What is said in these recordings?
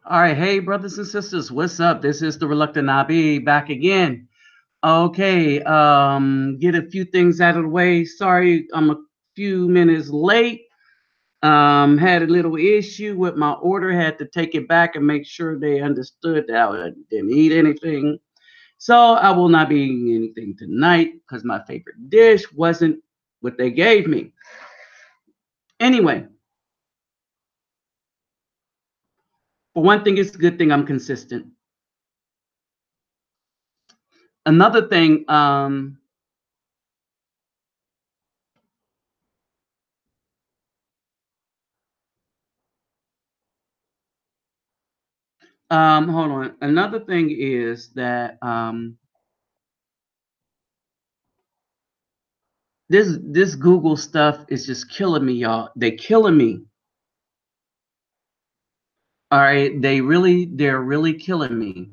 All right, hey, brothers and sisters, what's up? This is the Reluctant Nabi back again. Okay, get a few things out of the way. Sorry, I'm a few minutes late. Had a little issue with my order. Had to take it back and make sure they understood that I didn't eat anything. So I will not be eating anything tonight because my favorite dish wasn't what they gave me. Anyway, for one thing, it's a good thing I'm consistent. Another thing, hold on. Another thing is that this Google stuff is just killing me, y'all. They killing me. All right, they're really killing me.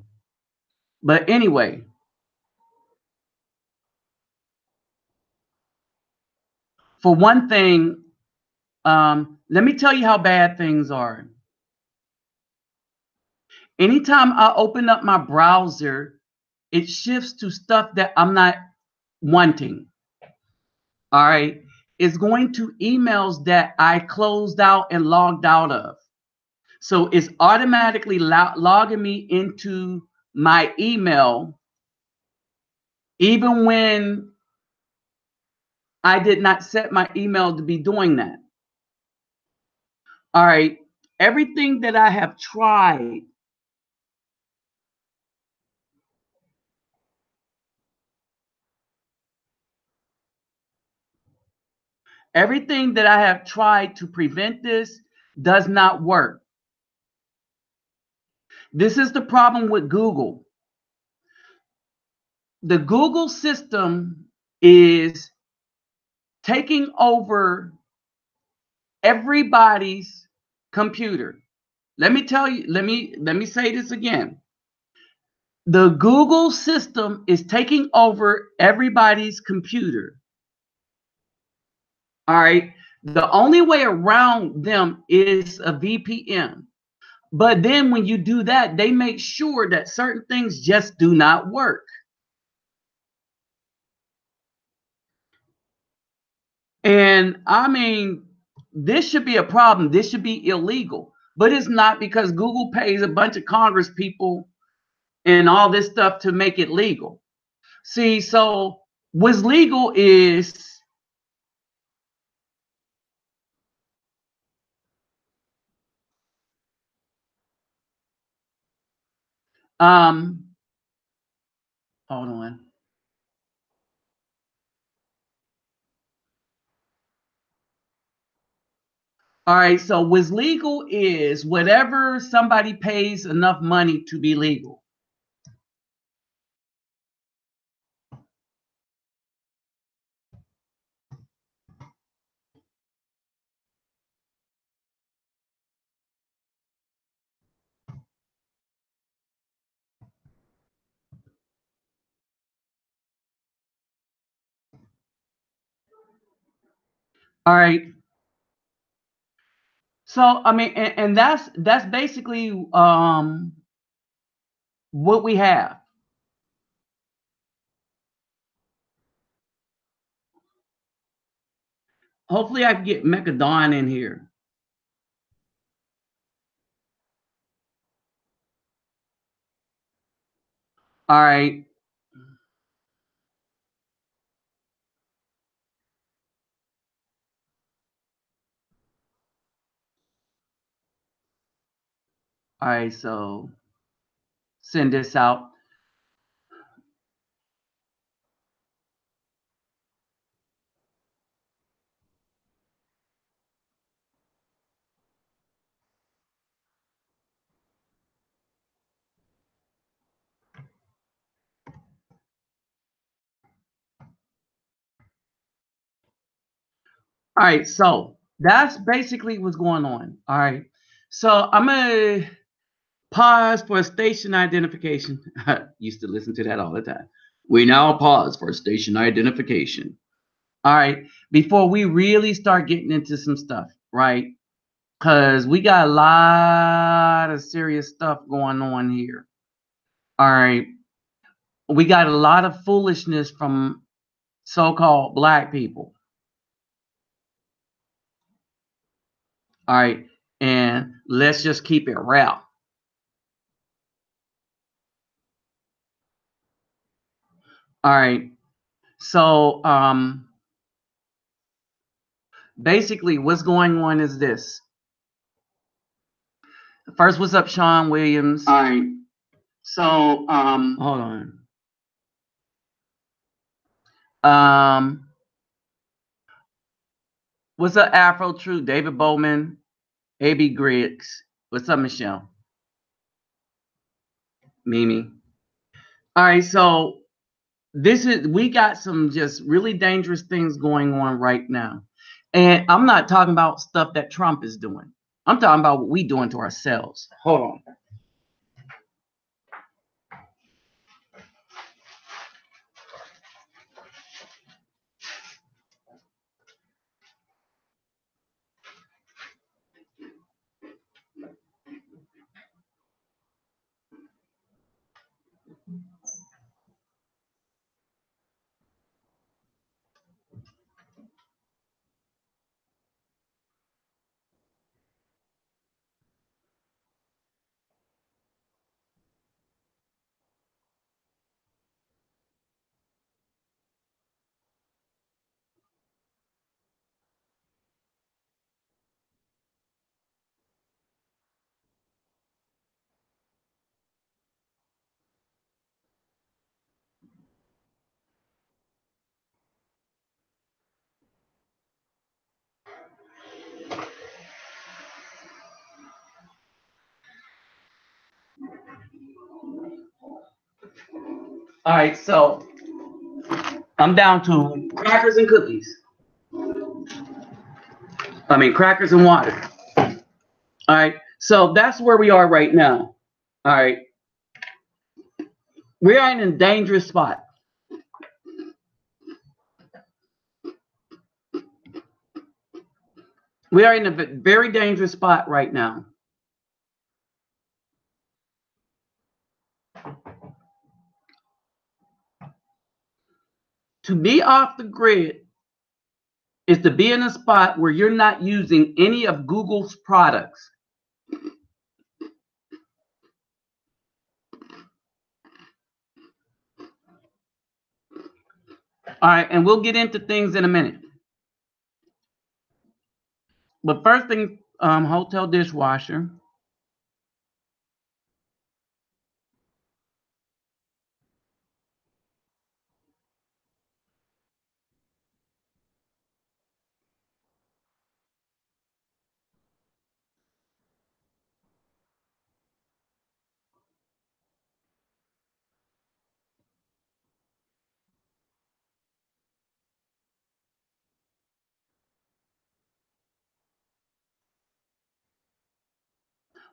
But anyway, for one thing, let me tell you how bad things are. Anytime I open up my browser, it shifts to stuff that I'm not wanting. All right, it's going to emails that I closed out and logged out of. So it's automatically logging me into my email, even when I did not set my email to be doing that. All right. Everything that I have tried, everything that I have tried to prevent this does not work. This is the problem with Google. The Google system is taking over everybody's computer. Let me tell you, let me say this again. The Google system is taking over everybody's computer. All right. The only way around them is a VPN. But then when you do that, they make sure that certain things just do not work. And I mean, this should be a problem. This should be illegal. But it's not, because Google pays a bunch of Congress people and all this stuff to make it legal. See, so what's legal is um hold on. All right, so what's legal is whatever somebody pays enough money to be legal. All right. So I mean, and that's basically what we have. Hopefully I can get Mechadon in here. All right. All right, so send this out. All right, so that's basically what's going on. All right. So I'm gonna pause for station identification. I used to listen to that all the time. We now pause for station identification. All right. Before we really start getting into some stuff, right? because we got a lot of serious stuff going on here. All right. We got a lot of foolishness from so-called black people. All right. And let's just keep it real. All right. So basically what's going on is this. First, what's up, Sean Williams? All right. So hold on. What's up, Afro True? David Bowman, AB Griggs. What's up, Michelle? Mimi. All right, so we got some just really dangerous things going on right now. And I'm not talking about stuff that Trump is doing. I'm talking about what we doing to ourselves. Hold on. All right, so I'm down to crackers and cookies. I mean, crackers and water. All right, so that's where we are right now. All right, we are in a dangerous spot. We are in a very dangerous spot right now. To be off the grid is to be in a spot where you're not using any of Google's products. All right, and we'll get into things in a minute. But first thing, hotel dishwasher.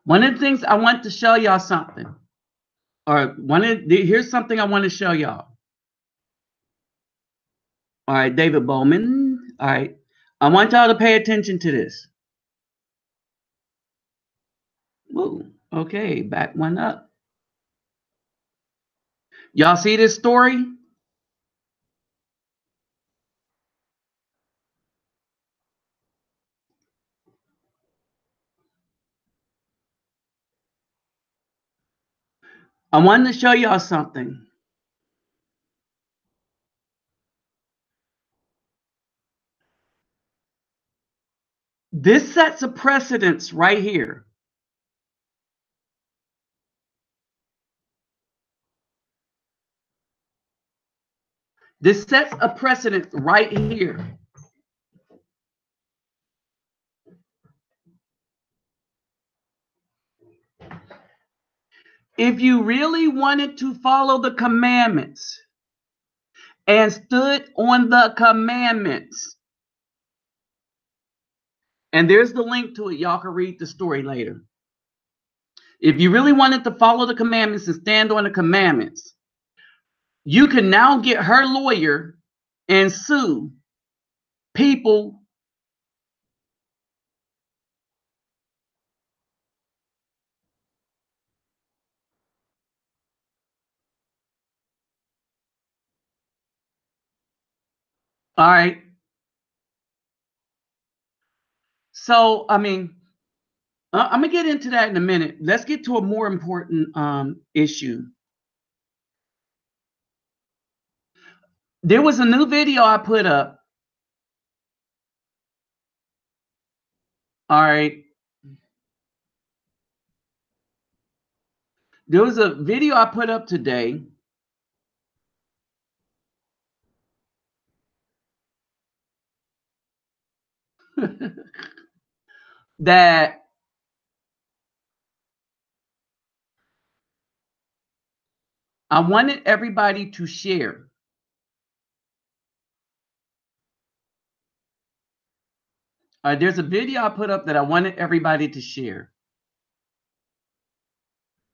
One of the things I want to show y'all something, here's something I want to show y'all. All right, David Bowman. All right, I want y'all to pay attention to this. Woo, okay, back one up. Y'all see this story? I wanted to show y'all something. This sets a precedence right here. This sets a precedent right here. If you really wanted to follow the commandments and stood on the commandments, and there's the link to it, y'all can read the story later. If you really wanted to follow the commandments and stand on the commandments, you can now get her lawyer and sue people All right. So, I mean, I'm gonna get into that in a minute. Let's get to a more important issue. There was a new video I put up. All right. There was a video I put up today that I wanted everybody to share. There's a video I put up that I wanted everybody to share.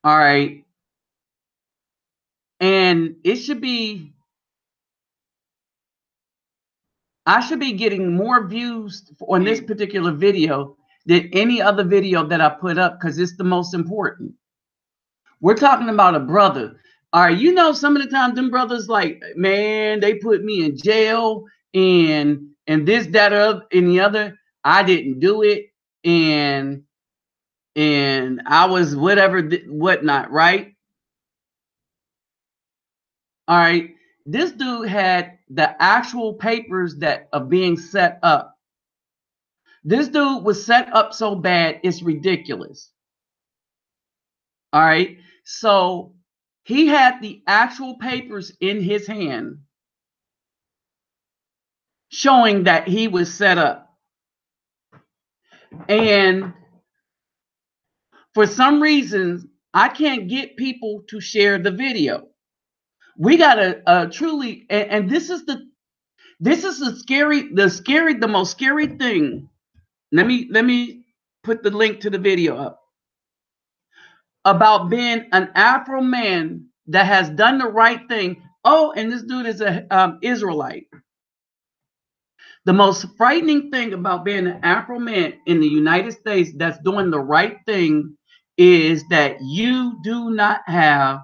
All right. And it should be, I should be getting more views on this particular video than any other video that I put up because it's the most important. We're talking about a brother. All right, you know, some of the time them brothers like, man, they put me in jail and this, that, and the other. I didn't do it, and I was whatever, whatnot, right? All right. This dude had the actual papers that are being set up. This dude was set up so bad, it's ridiculous. All right. So he had the actual papers in his hand showing that he was set up. And for some reasons, I can't get people to share the video. We gotta truly, and this is the most scary thing. Let me put the link to the video up about being an Afro man that has done the right thing. Oh, and this dude is a Israelite. The most frightening thing about being an Afro man in the United States that's doing the right thing is that you do not have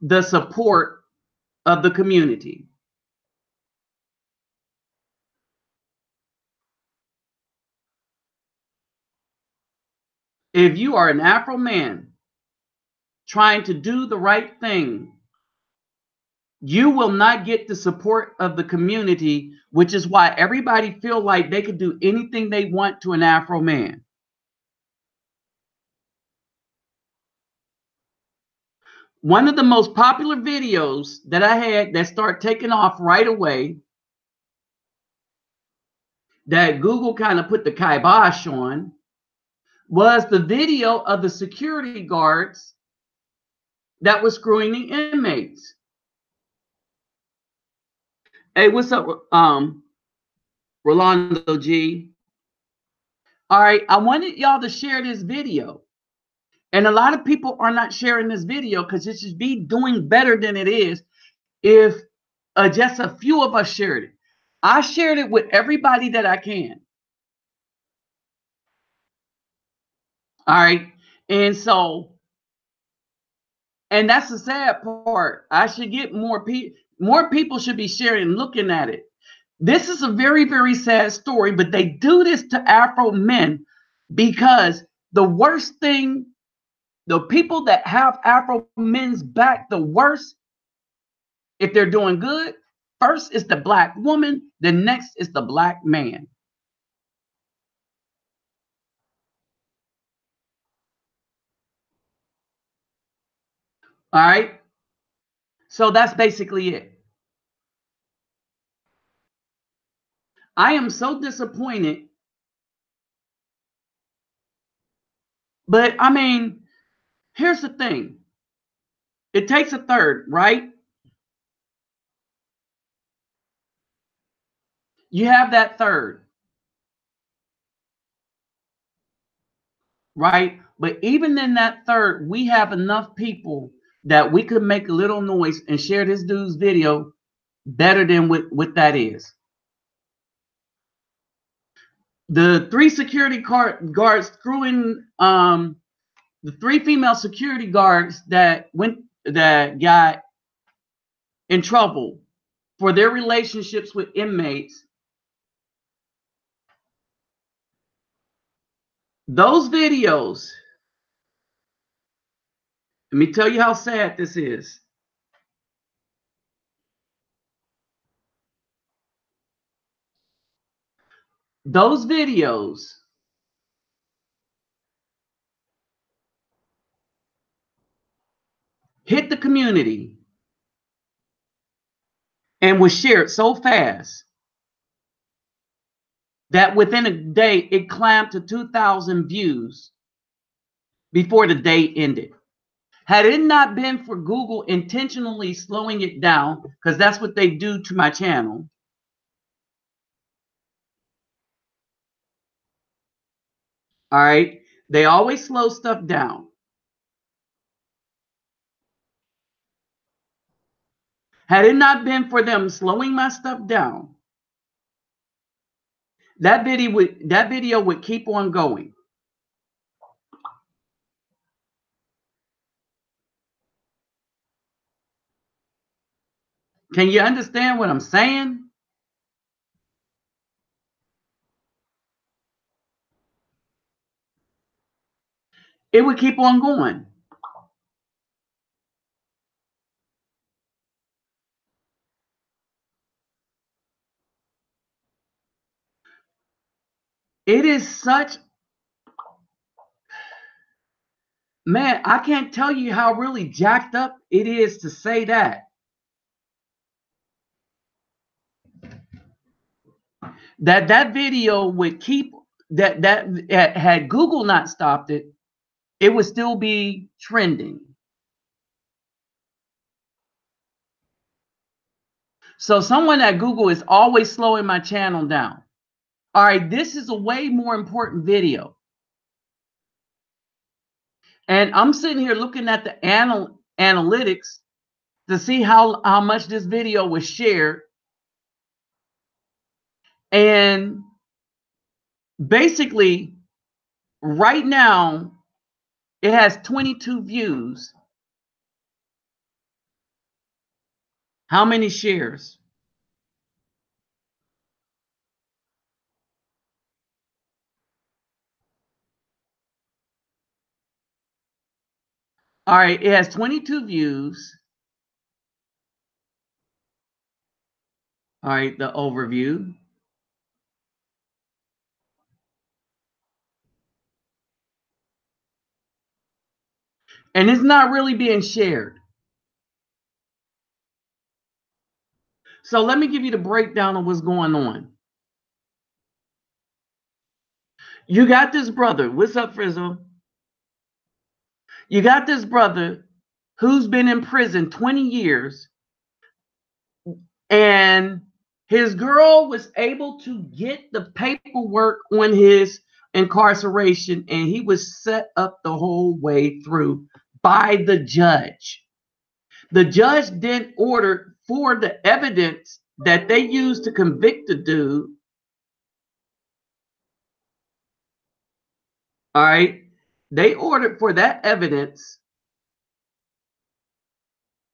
the support of the community. If you are an Afro man trying to do the right thing, you will not get the support of the community, which is why everybody feel like they could do anything they want to an Afro man. One of the most popular videos that I had that start taking off right away, that Google kind of put the kibosh on, was the video of the security guards that was screwing the inmates. Hey, what's up, Rolando G? All right, I wanted y'all to share this video. And a lot of people are not sharing this video because it should be doing better than it is if just a few of us shared it. I shared it with everybody that I can. All right. And so, and that's the sad part. I should get more people. More people should be sharing and looking at it. This is a very, very sad story, but they do this to Afro men because the worst thing, the people that have Afro men's back the worst, if they're doing good, first is the black woman, the next is the black man. All right. So that's basically it. I am so disappointed. But I mean, here's the thing, it takes a third, right? You have that third, right? But even in that third, we have enough people that we could make a little noise and share this dude's video better than what that is. The three security guards screwing the three female security guards that got in trouble for their relationships with inmates. Those videos, let me tell you how sad this is. Those videos hit the community and was shared so fast that within a day it climbed to 2,000 views before the day ended. Had it not been for Google intentionally slowing it down, because that's what they do to my channel, all right, they always slow stuff down. Had it not been for them slowing my stuff down, that video would keep on going. Can you understand what I'm saying? It would keep on going. It is such, man, I can't tell you how really jacked up it is to say that. That video would keep that had Google not stopped it, it would still be trending. So someone at Google is always slowing my channel down. All right, this is a way more important video. And I'm sitting here looking at the analytics to see how much this video was shared. And basically, right now, it has 22 views. How many shares? All right, it has 22 views. All right, the overview. And it's not really being shared. So let me give you the breakdown of what's going on. You got this brother. What's up, Frizzle? You got this brother who's been in prison 20 years, and his girl was able to get the paperwork on his incarceration, and he was set up the whole way through by the judge. The judge then ordered for the evidence that they used to convict the dude. All right. They ordered for that evidence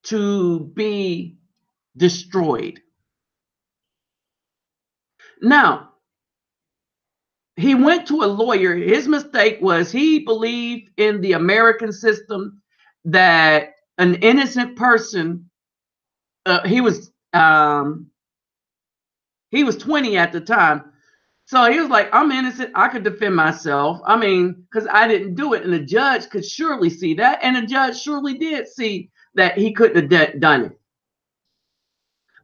to be destroyed. Now, he went to a lawyer. His mistake was he believed in the American system that an innocent person, he was 20 at the time. So he was like, I'm innocent. I could defend myself. I mean, because I didn't do it. And the judge could surely see that. And the judge surely did see that he couldn't have done it.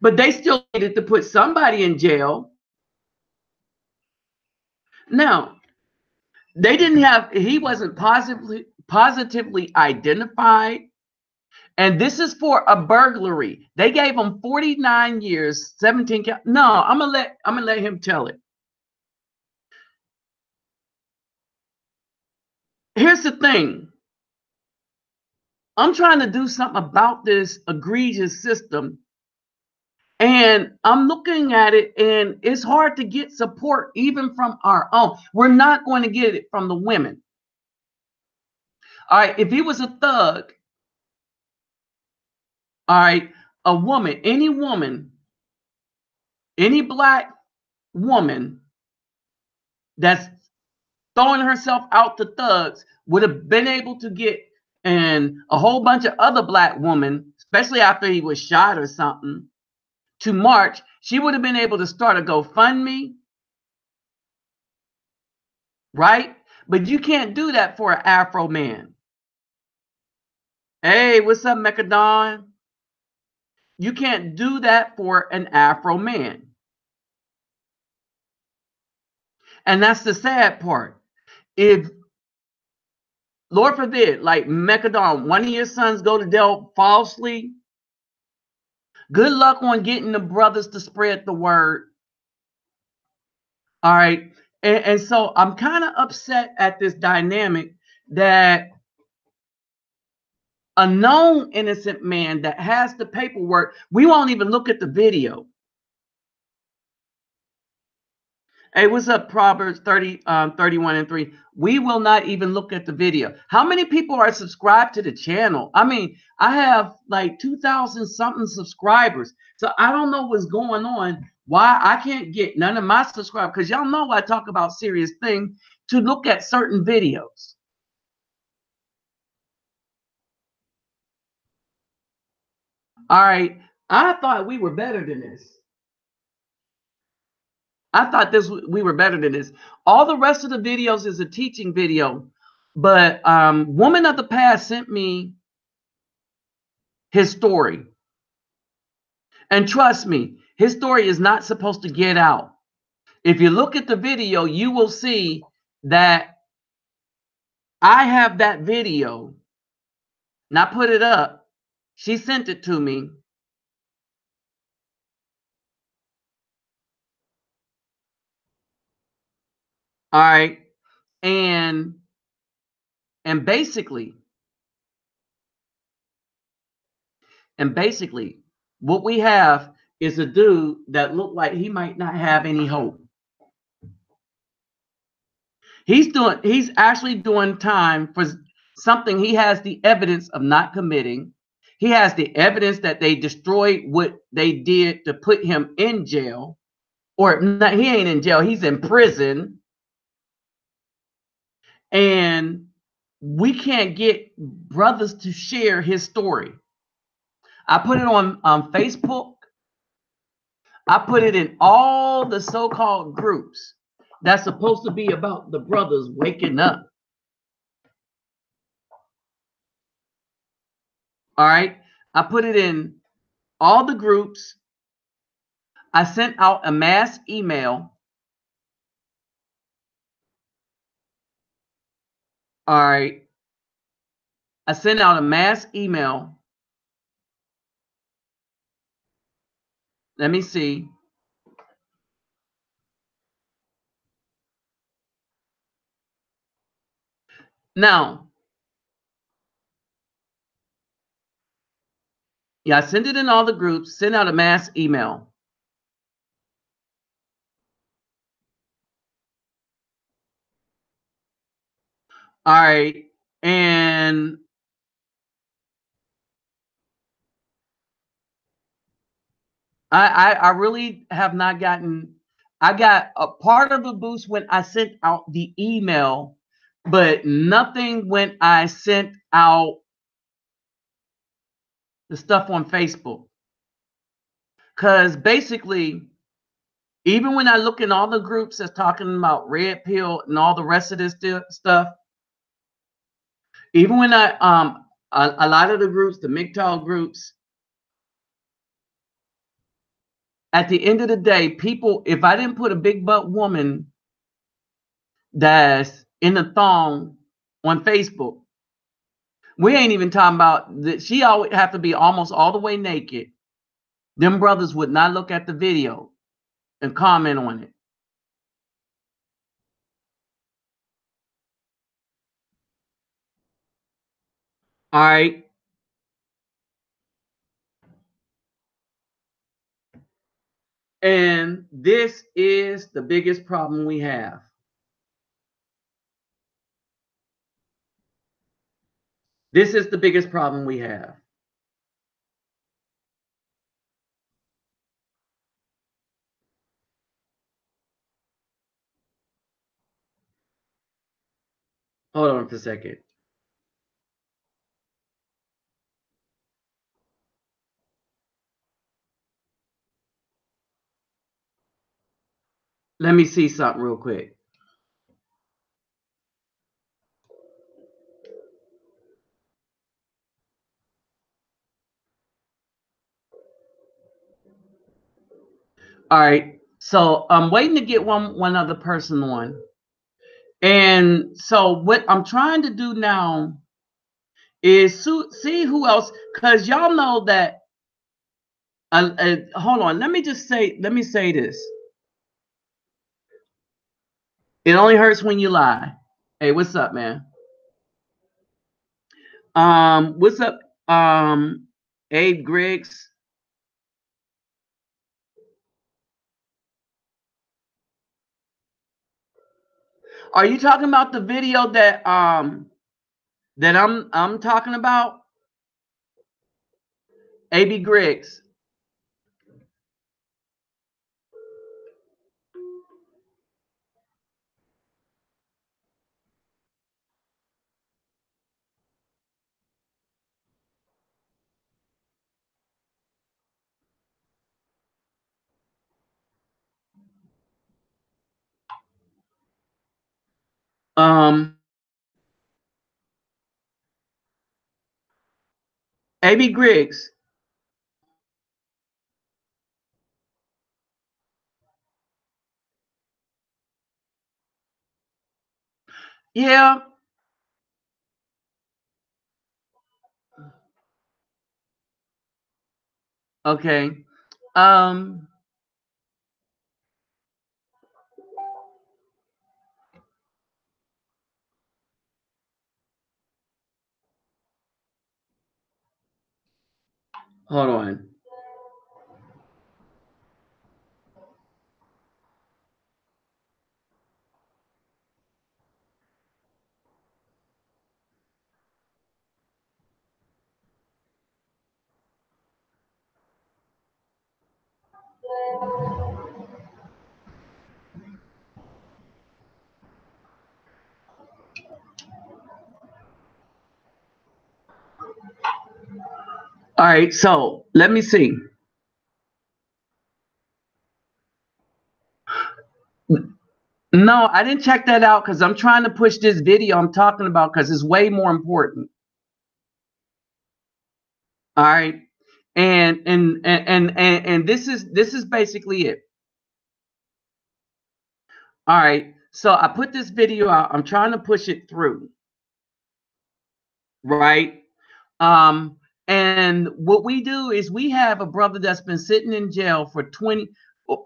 But they still needed to put somebody in jail. Now, they didn't have, he wasn't positively identified. And this is for a burglary. They gave him 49 years, 17. No, I'm gonna let him tell it. Here's the thing. I'm trying to do something about this egregious system. And I'm looking at it, and it's hard to get support even from our own. We're not going to get it from the women. All right, if he was a thug, all right, a woman, any woman Any black woman that's throwing herself out to thugs would have been able to get, and a whole bunch of other black women, especially after he was shot or something, to march. She would have been able to start a GoFundMe, right? But you can't do that for an Afro man. Hey, what's up, Mechadon? You can't do that for an Afro man. And that's the sad part. If, Lord forbid, like Mechadon, one of your sons go to jail falsely, good luck on getting the brothers to spread the word. All right. And so I'm kind of upset at this dynamic that a known innocent man that has the paperwork, we won't even look at the video. Hey, what's up, Proverbs 31 and 3? We will not even look at the video. How many people are subscribed to the channel? I mean, I have like 2,000 something subscribers. So I don't know what's going on. Why I can't get none of my subscribers, because y'all know I talk about serious things, to look at certain videos. All right. I thought we were better than this. I thought we were better than this. All the rest of the videos is a teaching video, but Woman of the Past sent me his story, and trust me, his story is not supposed to get out. If you look at the video, you will see that I have that video, and I put it up. She sent it to me. All right, and and basically. And basically, what we have is a dude that looked like he might not have any hope. He's actually doing time for something he has the evidence of not committing. He has the evidence that they destroyed what they did to put him in jail. Or not, he ain't in jail, he's in prison. And we can't get brothers to share his story. I put it on Facebook. I put it in all the so-called groups that's supposed to be about the brothers waking up. All right. I put it in all the groups. I sent out a mass email. All right. I sent out a mass email. Let me see. Now, yeah, I sent it in all the groups, sent out a mass email. All right. And I really have not gotten, I got a part of the boost when I sent out the email, but nothing when I sent out the stuff on Facebook. Because basically, even when I look in all the groups that's talking about red pill and all the rest of this stuff, even when a lot of the groups, the MGTOW groups, at the end of the day, people, if I didn't put a big butt woman that's in a thong on Facebook, we ain't even talking about that. She always have to be almost all the way naked. Them brothers would not look at the video and comment on it. All right. And this is the biggest problem we have. This is the biggest problem we have. Hold on for a second. Let me see something real quick. All right. So I'm waiting to get one other person on. And so what I'm trying to do now is see who else, because y'all know that. Hold on. Let me say this. It only hurts when you lie. Hey, what's up, man? What's up? Abe Griggs. Are you talking about the video that I'm talking about? AB Griggs. Um, AB Griggs. Yeah. Okay. Um, Hold on. All right. So let me see. No, I didn't check that out because I'm trying to push this video I'm talking about because it's way more important. All right. And this is basically it. All right. So I put this video out. I'm trying to push it through. Right. Um, and what we do is we have a brother that's been sitting in jail for 20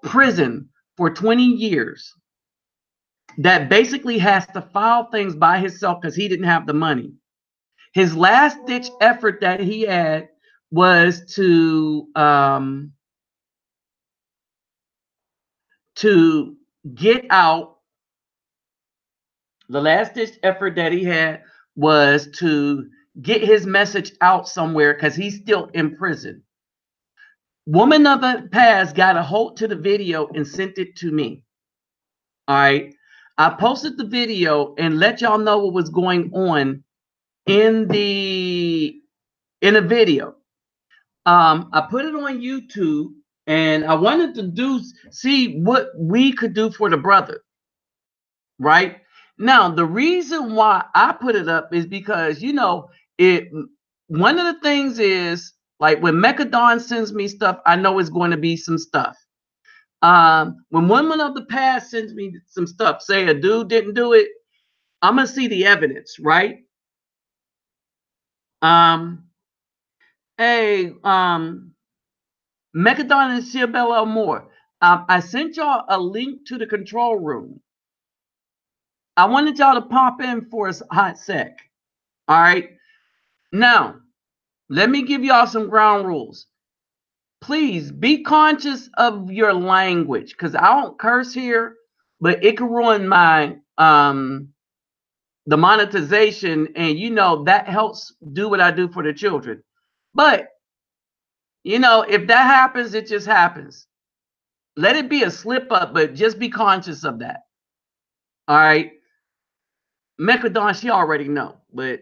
prison for 20 years that basically has to file things by himself because he didn't have the money. His last ditch effort that he had was to get out. The last ditch effort that he had was to get his message out somewhere because he's still in prison. Woman of the past got a hold to the video and sent it to me. All right. I posted the video and let y'all know what was going on in the video. I put it on YouTube and I wanted to see what we could do for the brother. Right now, the reason why I put it up is because it. One of the things is like when Mechadon sends me stuff, I know it's going to be some stuff. When Woman of the Past sends me some stuff, say a dude didn't do it, I'm gonna see the evidence, right? Um, hey, Mechadon and Siabella Moore. I sent y'all a link to the control room. I wanted y'all to pop in for a hot sec. All right. Now, let me give y'all some ground rules. Please be conscious of your language because I don't curse here, but it can ruin my the monetization, and that helps do what I do for the children. But if that happens, it just happens. Let it be a slip up, but just be conscious of that. All right. Mecca she already know, but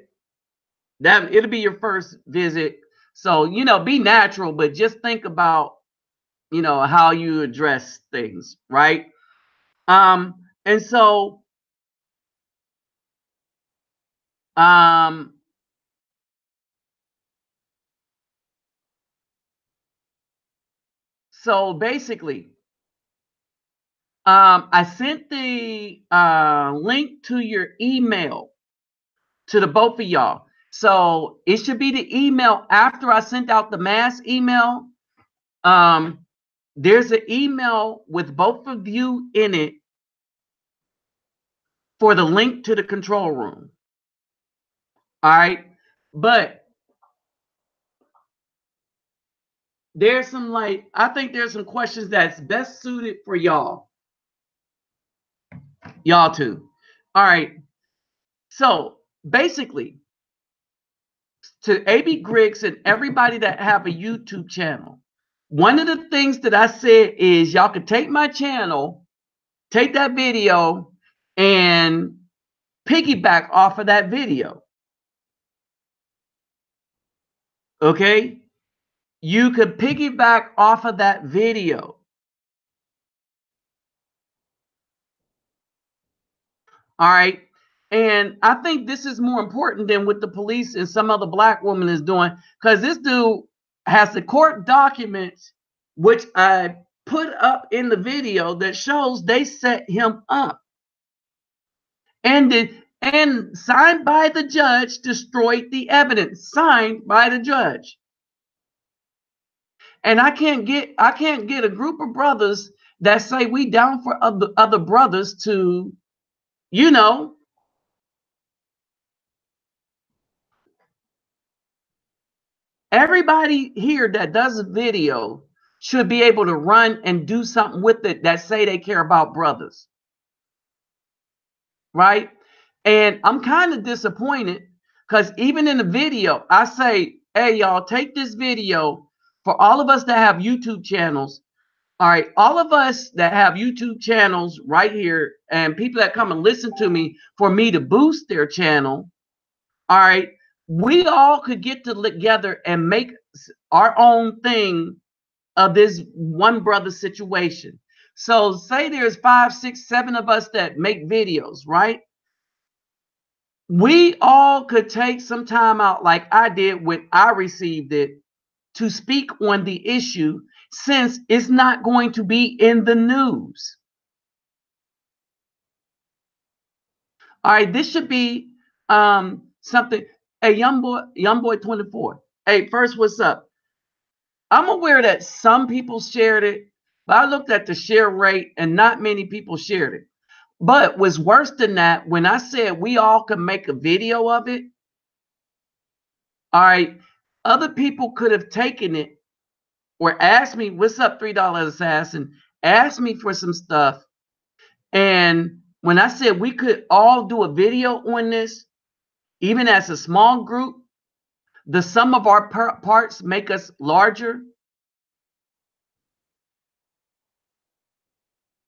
that it'll be your first visit. So, be natural, but just think about, how you address things, right? And um, so basically, I sent the link to your email to the both of y'all. So it should be the email after I sent out the mass email. Um, there's an email with both of you in it for the link to the control room. All right. But I think there's some questions that's best suited for y'all. Y'all too. All right. So basically, to AB Griggs and everybody that have a YouTube channel, one of the things that I said is y'all could take my channel, take that video, and piggyback off of that video. Okay? You could piggyback off of that video. All right. And I think this is more important than what the police and some other black woman is doing, because this dude has the court documents, which I put up in the video, that shows they set him up. And signed by the judge, destroyed the evidence, signed by the judge. And I can't get a group of brothers that say we down for other brothers to, you know, everybody here that does a video should be able to run and do something with it that say they care about brothers. Right? And I'm kind of disappointed because even in the video, I say, hey, y'all, take this video for all of us that have YouTube channels. All right, all of us that have YouTube channels right here and people that come and listen to me for me to boost their channel. All right, we all could get together and make our own thing of this one brother situation. So say there's 5, 6, 7 of us that make videos, right? We all could take some time out like I did when I received it to speak on the issue, since it's not going to be in the news. All right, this should be something. Hey, young boy 24. Hey, first, what's up? I'm aware that some people shared it, but I looked at the share rate and not many people shared it. But what's worse than that, when I said we all could make a video of it, all right, other people could have taken it or asked me, what's up, $3 assassin? Asked me for some stuff. And when I said we could all do a video on this, even as a small group, the sum of our parts make us larger.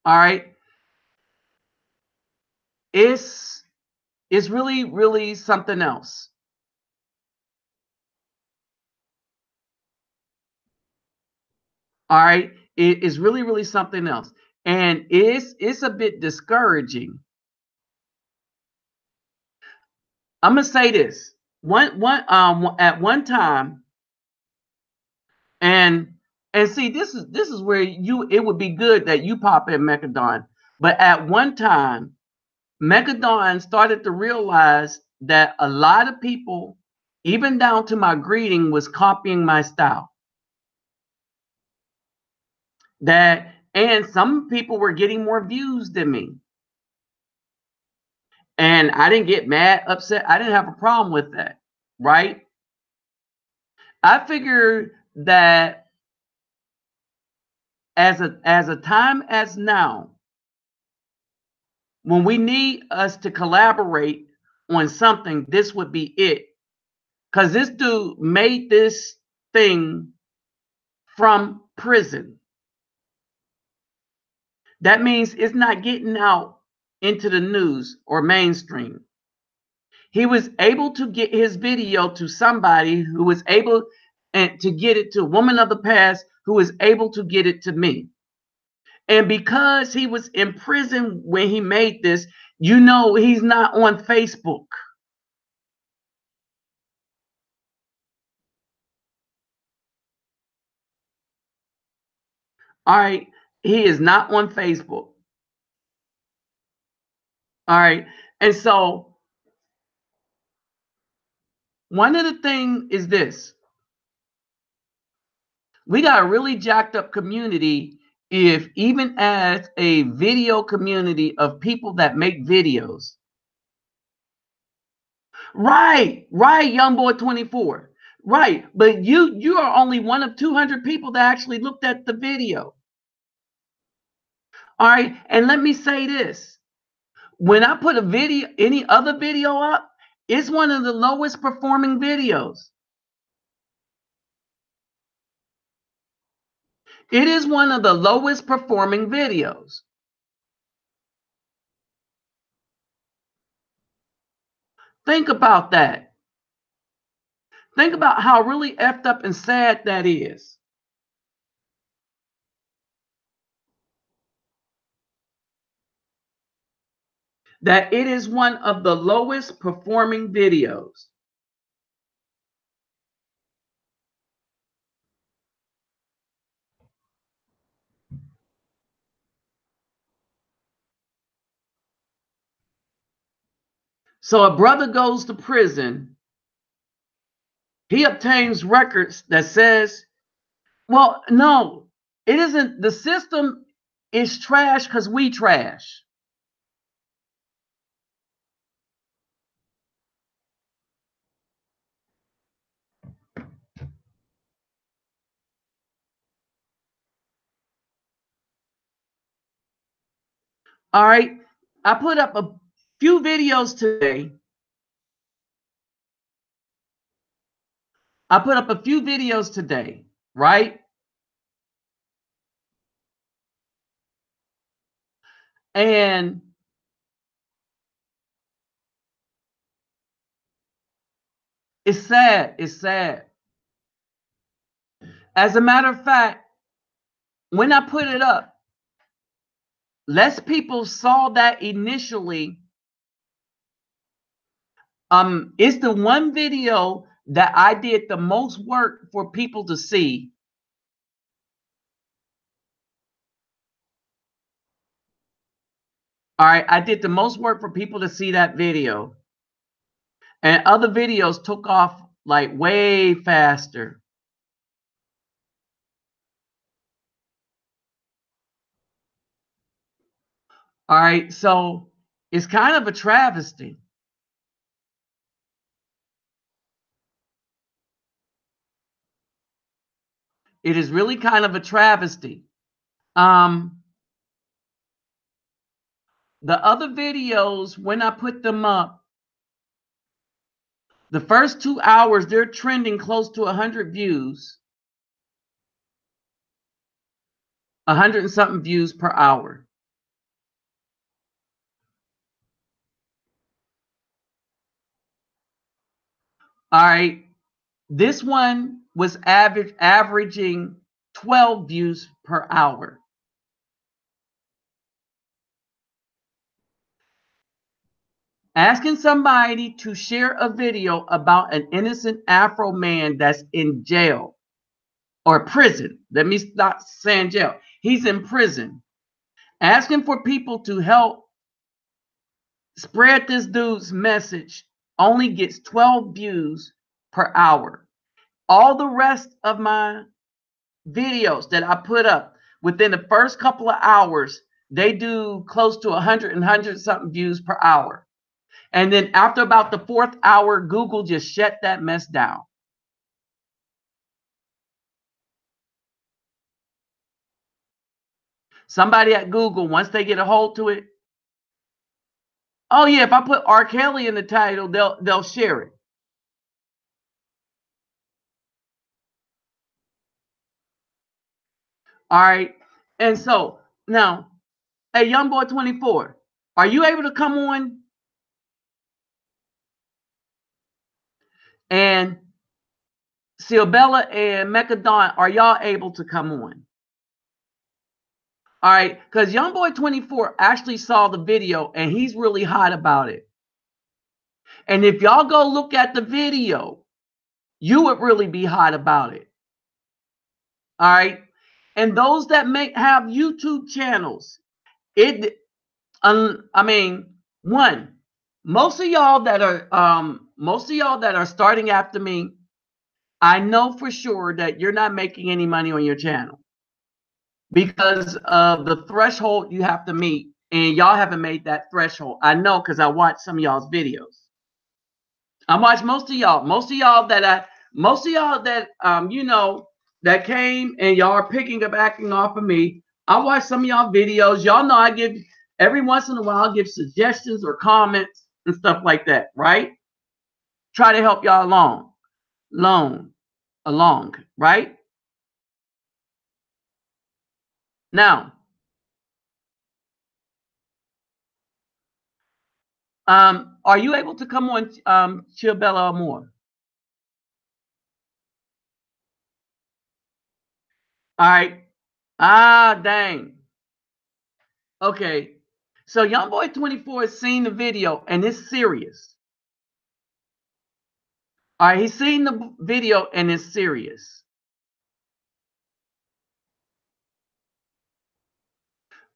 All right. It's really, really something else. All right. It is really, really something else. And it's a bit discouraging. I'm gonna say this. At one time, and see, this is where it would be good that you pop in Mechadon. But at one time, Mechadon started to realize that a lot of people, even down to my greeting, was copying my style. And some people were getting more views than me. And I didn't get mad, upset. I didn't have a problem with that, right? I figured that as a time as now, when we need us to collaborate on something, this would be it. Because this dude made this thing from prison. That means it's not getting out into the news or mainstream. He was able to get his video to somebody who was able and to get it to a woman of the past who was able to get it to me. And because he was in prison when he made this, you know he's not on Facebook. All right. He is not on Facebook. All right. And so one of the things is this. We got a really jacked up community if even as a video community of people that make videos. Right, young boy 24. Right. But you are only one of 200 people that actually looked at the video. All right. And let me say this. When I put a video, any other video up, it's one of the lowest performing videos. It is one of the lowest performing videos. Think about that. Think about how really effed up and sad that is. That it is one of the lowest performing videos. So a brother goes to prison. He obtains records that says, well, no, it isn't. The system is trash because we trash. All right. I put up a few videos today. Right? And it's sad. It's sad. As a matter of fact, when I put it up, less people saw that initially. It's the one video that I did the most work for people to see. All right, I did the most work for people to see that video. And other videos took off like way faster. All right, so it's kind of a travesty. It is really kind of a travesty. Um, the other videos, when I put them up, the first 2 hours, they're trending close to 100 views, 100 and something views per hour. All right. This one was averaging 12 views per hour. Asking somebody to share a video about an innocent Afro man that's in jail or prison. Let me stop saying jail. He's in prison. Asking for people to help spread this dude's message only gets 12 views per hour. All the rest of my videos that I put up within the first couple of hours, they do close to 100 and 100 something views per hour. And then after about the fourth hour, Google just shut that mess down. Somebody at Google, once they get a hold to it, oh yeah, if I put R. Kelly in the title, they'll share it. All right. And so now, hey, young boy 24, are you able to come on? And Ciabella and Mechadon, are y'all able to come on? All right, because Youngboy 24 actually saw the video and he's really hot about it. And if y'all go look at the video, you would really be hot about it. All right. And those that have YouTube channels, I mean, most of y'all that are starting after me, I know for sure that you're not making any money on your channel because of the threshold you have to meet, and y'all haven't made that threshold. I know because I watched some of y'all's videos. I watched most of y'all that that came and y'all are picking up acting off of me. I watched some of y'all videos. Y'all know I give every once in a while I'll give suggestions or comments and stuff like that, right? Try to help y'all along, right? Now, are you able to come on Chilbella or more? All right. Ah, dang. Okay. So Youngboy 24 has seen the video and it's serious. All right, he's seen the video and it's serious.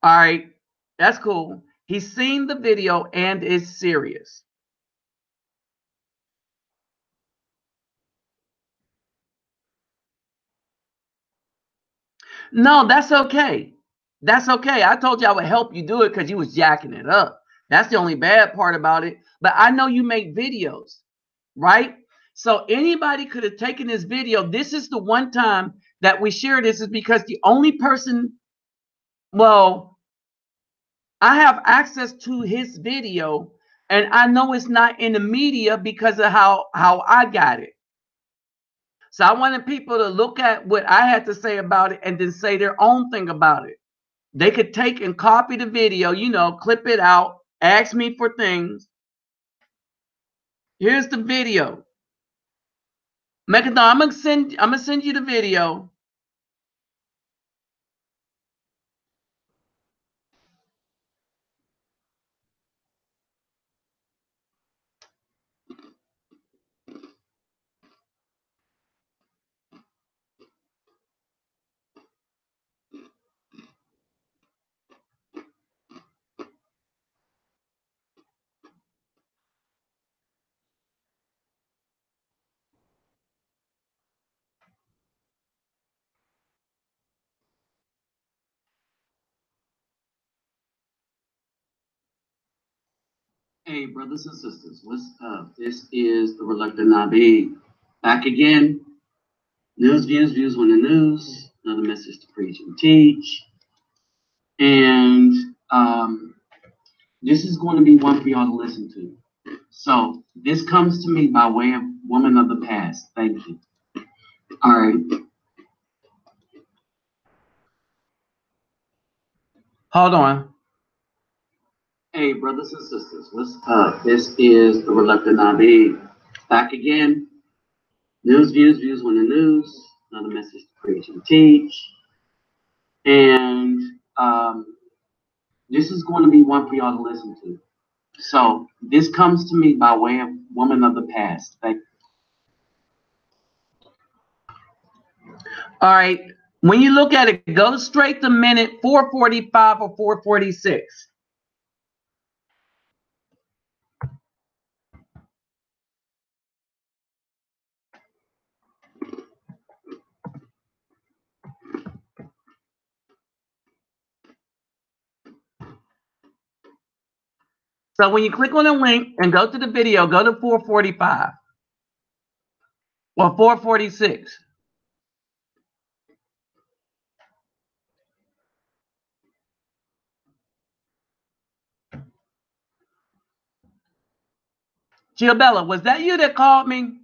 All right, that's cool. He's seen the video and it's serious. No, that's okay. That's okay. I told you I would help you do it because you was jacking it up. That's the only bad part about it. But I know you make videos, right? So anybody could have taken this video. This is the one time that we share this is because the only person, well, I have access to his video and I know it's not in the media because of how I got it. So I wanted people to look at what I had to say about it and then say their own thing about it. They could take and copy the video, clip it out, ask me for things. Here's the video. Mechadon, I'm gonna send you the video. Hey, brothers and sisters, what's up? This is the Reluctant Nabi back again. News, views on the news. Another message to preach and teach. And this is going to be one for y'all to listen to. So this comes to me by way of Woman of the Past. Thank you. All right. Hold on. Hey, brothers and sisters, what's up? This is the Reluctant Nabi back again. News, views on the news. Another message to preach and teach. And this is going to be one for y'all to listen to. So this comes to me by way of Woman of the Past. Thank you. All right. When you look at it, go straight to minute 445 or 446. So when you click on the link and go to the video, go to 445 or 446. Giabella, was that you that called me?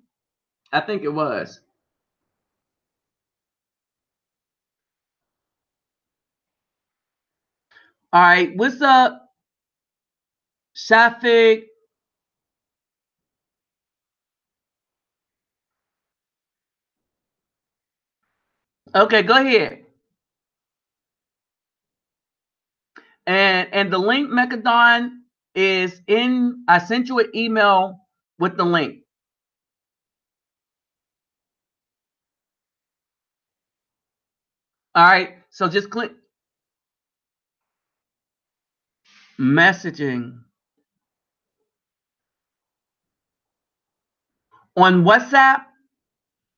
I think it was. All right, what's up, Shafik? Okay, go ahead. And the link, Mechadon, is in. I sent you an email with the link. All right. So just click messaging on WhatsApp.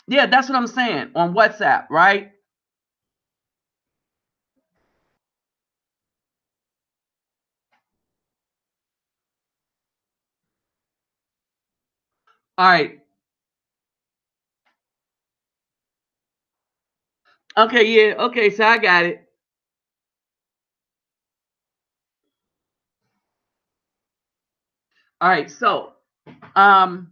Yeah, that's what I'm saying. On WhatsApp, right? All right. Okay, yeah. Okay, so I got it. All right. So, um,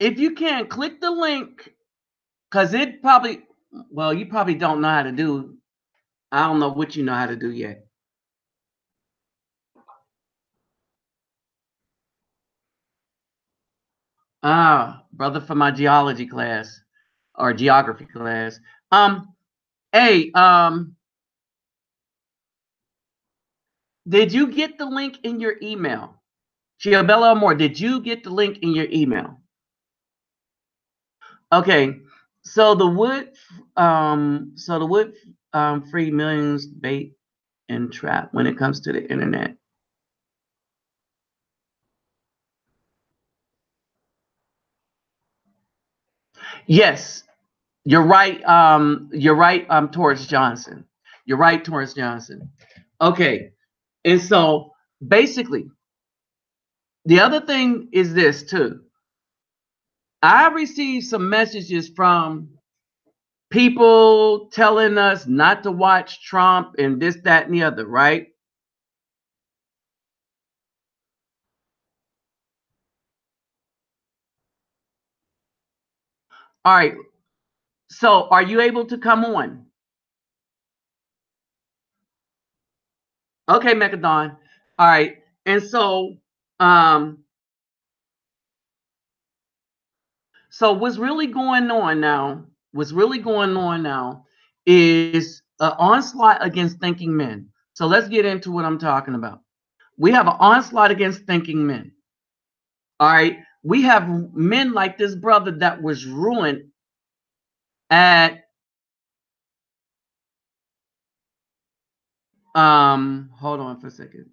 if you can click the link, because it probably, well, you probably don't know how to do. I don't know what you know how to do yet. Ah, brother, for my geology class or geography class. Hey, did you get the link in your email? Chiabella Moore, did you get the link in your email? Okay, so the wood free millions bait and trap when it comes to the internet. Yes, you're right. You're right. Towards Johnson. You're right, towards Johnson. Okay, and so basically, the other thing is this too. I received some messages from people telling us not to watch Trump and this, that, and the other, right? All right. So are you able to come on? Okay, Mechadon. All right. And um, so what's really going on now is an onslaught against thinking men. So let's get into what I'm talking about. We have an onslaught against thinking men. All right. We have men like this brother that was ruined at hold on for a second.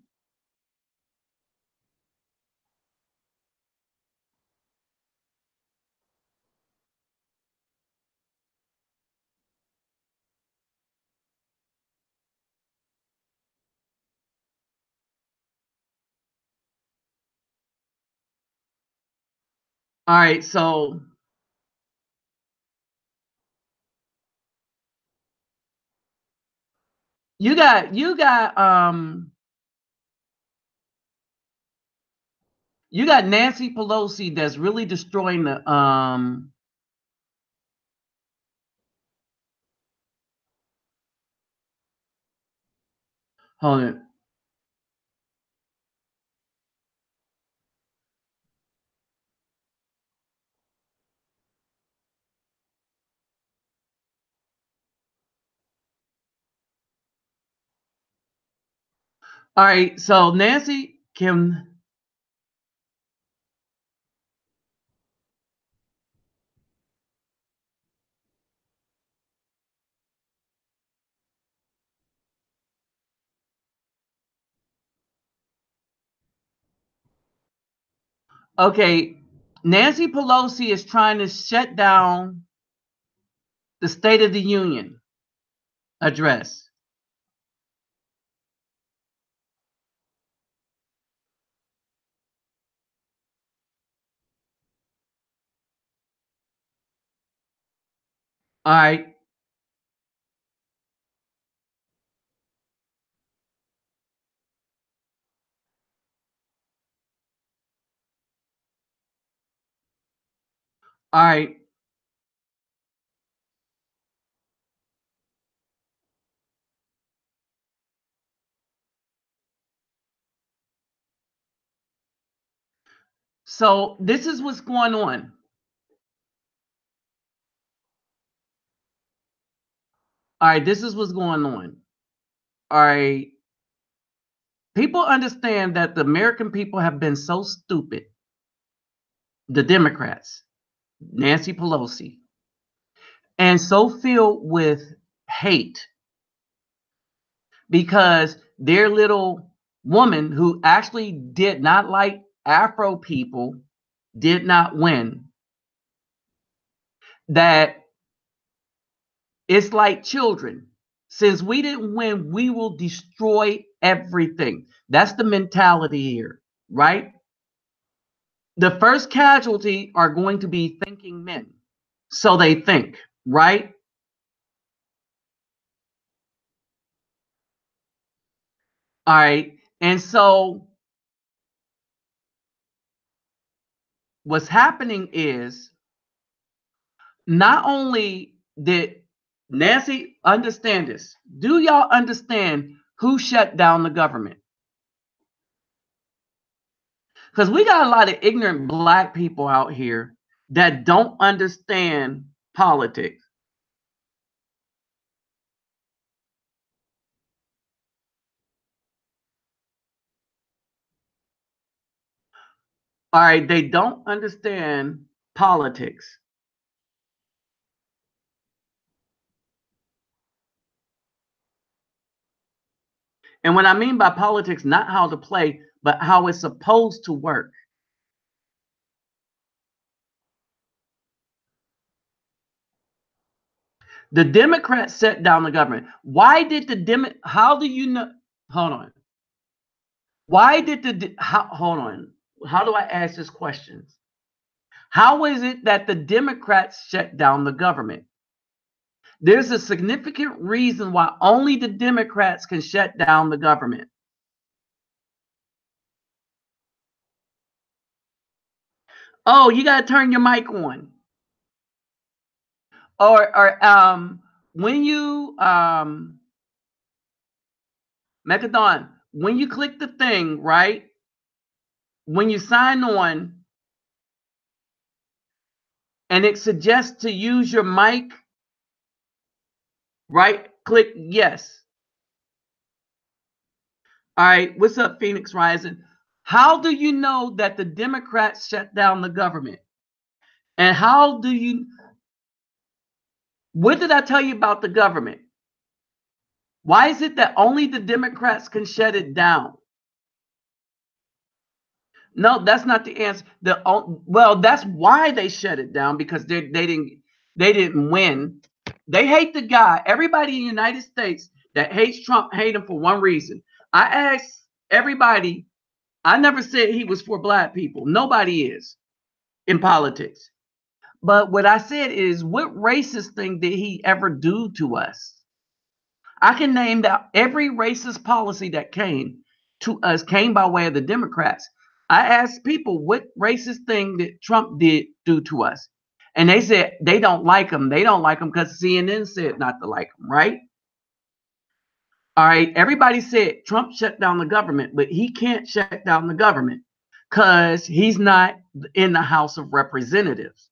All right, so you got Nancy Pelosi that's really destroying the hold it. All right, so Nancy can okay, Nancy Pelosi is trying to shut down the State of the Union address. All right. All right. So this is what's going on. All right, this is what's going on. All right, people understand that the American people have been so stupid. The Democrats, Nancy Pelosi, and so filled with hate because their little woman who actually did not like Afro people did not win. That it's like children. Since we didn't win, we will destroy everything. That's the mentality here, right? The first casualty are going to be thinking men. So they think, right? All right. And so what's happening is not only did Nancy understand this, do y'all understand who shut down the government? Because we got a lot of ignorant black people out here that don't understand politics. All right, they don't understand politics. And what I mean by politics, not how to play, but how it's supposed to work. The Democrats set down the government. Why did the how do you know? Hold on. Why did hold on. How do I ask this question? How is it that the Democrats shut down the government? There's a significant reason why only the Democrats can shut down the government. Oh, you got to turn your mic on. Or when you Mechadon, when you click the thing, right? When you sign on and it suggests to use your mic, right? Click yes. All right, what's up, Phoenix Rising? How do you know that the Democrats shut down the government? And how do you, what did I tell you about the government? Why is it that only the Democrats can shut it down? No, that's not the answer. Well, that's why they shut it down because they didn't win. They hate the guy. Everybody in the United States that hates Trump hate him for one reason. I asked everybody. I never said he was for black people. Nobody is in politics. But what I said is, what racist thing did he ever do to us? I can name that every racist policy that came to us came by way of the Democrats. I asked people what racist thing that Trump did do to us. And they said they don't like him. They don't like him because CNN said not to like him, right? All right. Everybody said Trump shut down the government, but he can't shut down the government because he's not in the House of Representatives.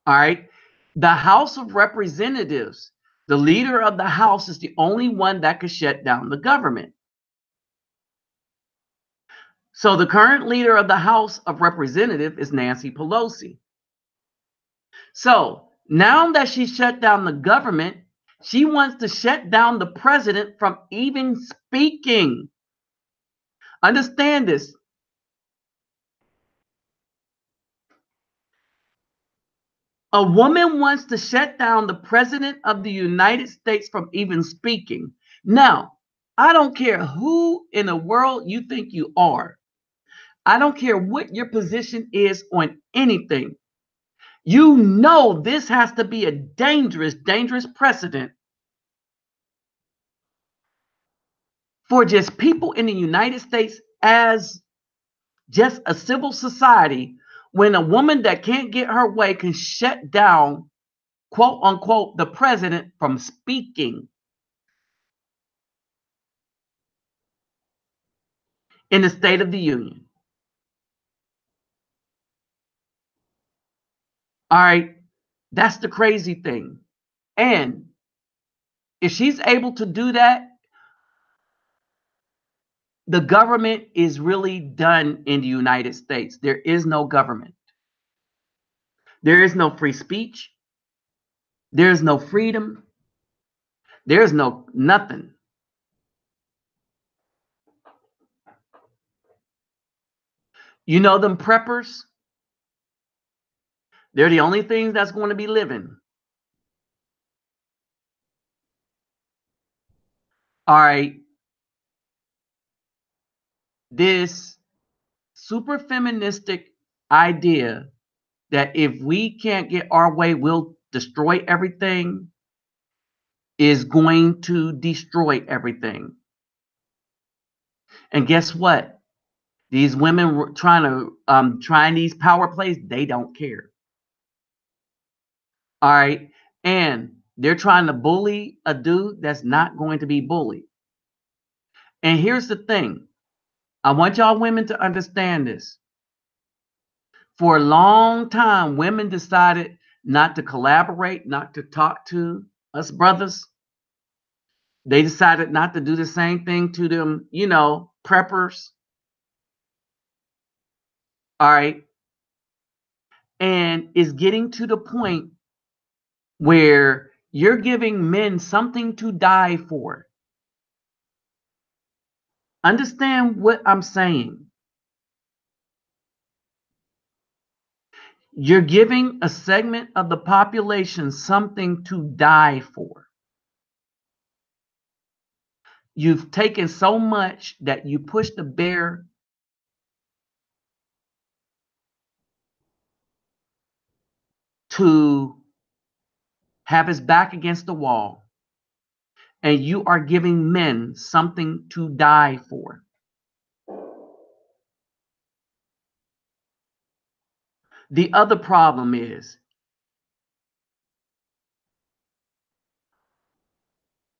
All right. The House of Representatives, the leader of the House is the only one that could shut down the government. So the current leader of the House of Representatives is Nancy Pelosi. So now that she shut down the government, she wants to shut down the president from even speaking. Understand this. A woman wants to shut down the president of the United States from even speaking. Now, I don't care who in the world you think you are. I don't care what your position is on anything. You know this has to be a dangerous, dangerous precedent for just people in the United States as just a civil society when a woman that can't get her way can shut down, quote unquote, the president from speaking in the State of the Union. All right, that's the crazy thing. And if she's able to do that, the government is really done in the United States. There is no government. There is no free speech. There is no freedom. There is no nothing. You know them preppers? They're the only things that's going to be living. All right. This super feministic idea that if we can't get our way, we'll destroy everything is going to destroy everything. And guess what? These women were trying these power plays, they don't care. All right. And they're trying to bully a dude that's not going to be bullied. And here's the thing. I want y'all women to understand this. For a long time, women decided not to collaborate, not to talk to us brothers. They decided not to do the same thing to them, preppers. All right. And it's getting to the point where you're giving men something to die for. Understand what I'm saying. You're giving a segment of the population something to die for. You've taken so much that you push the bear to have his back against the wall, and you are giving men something to die for. The other problem is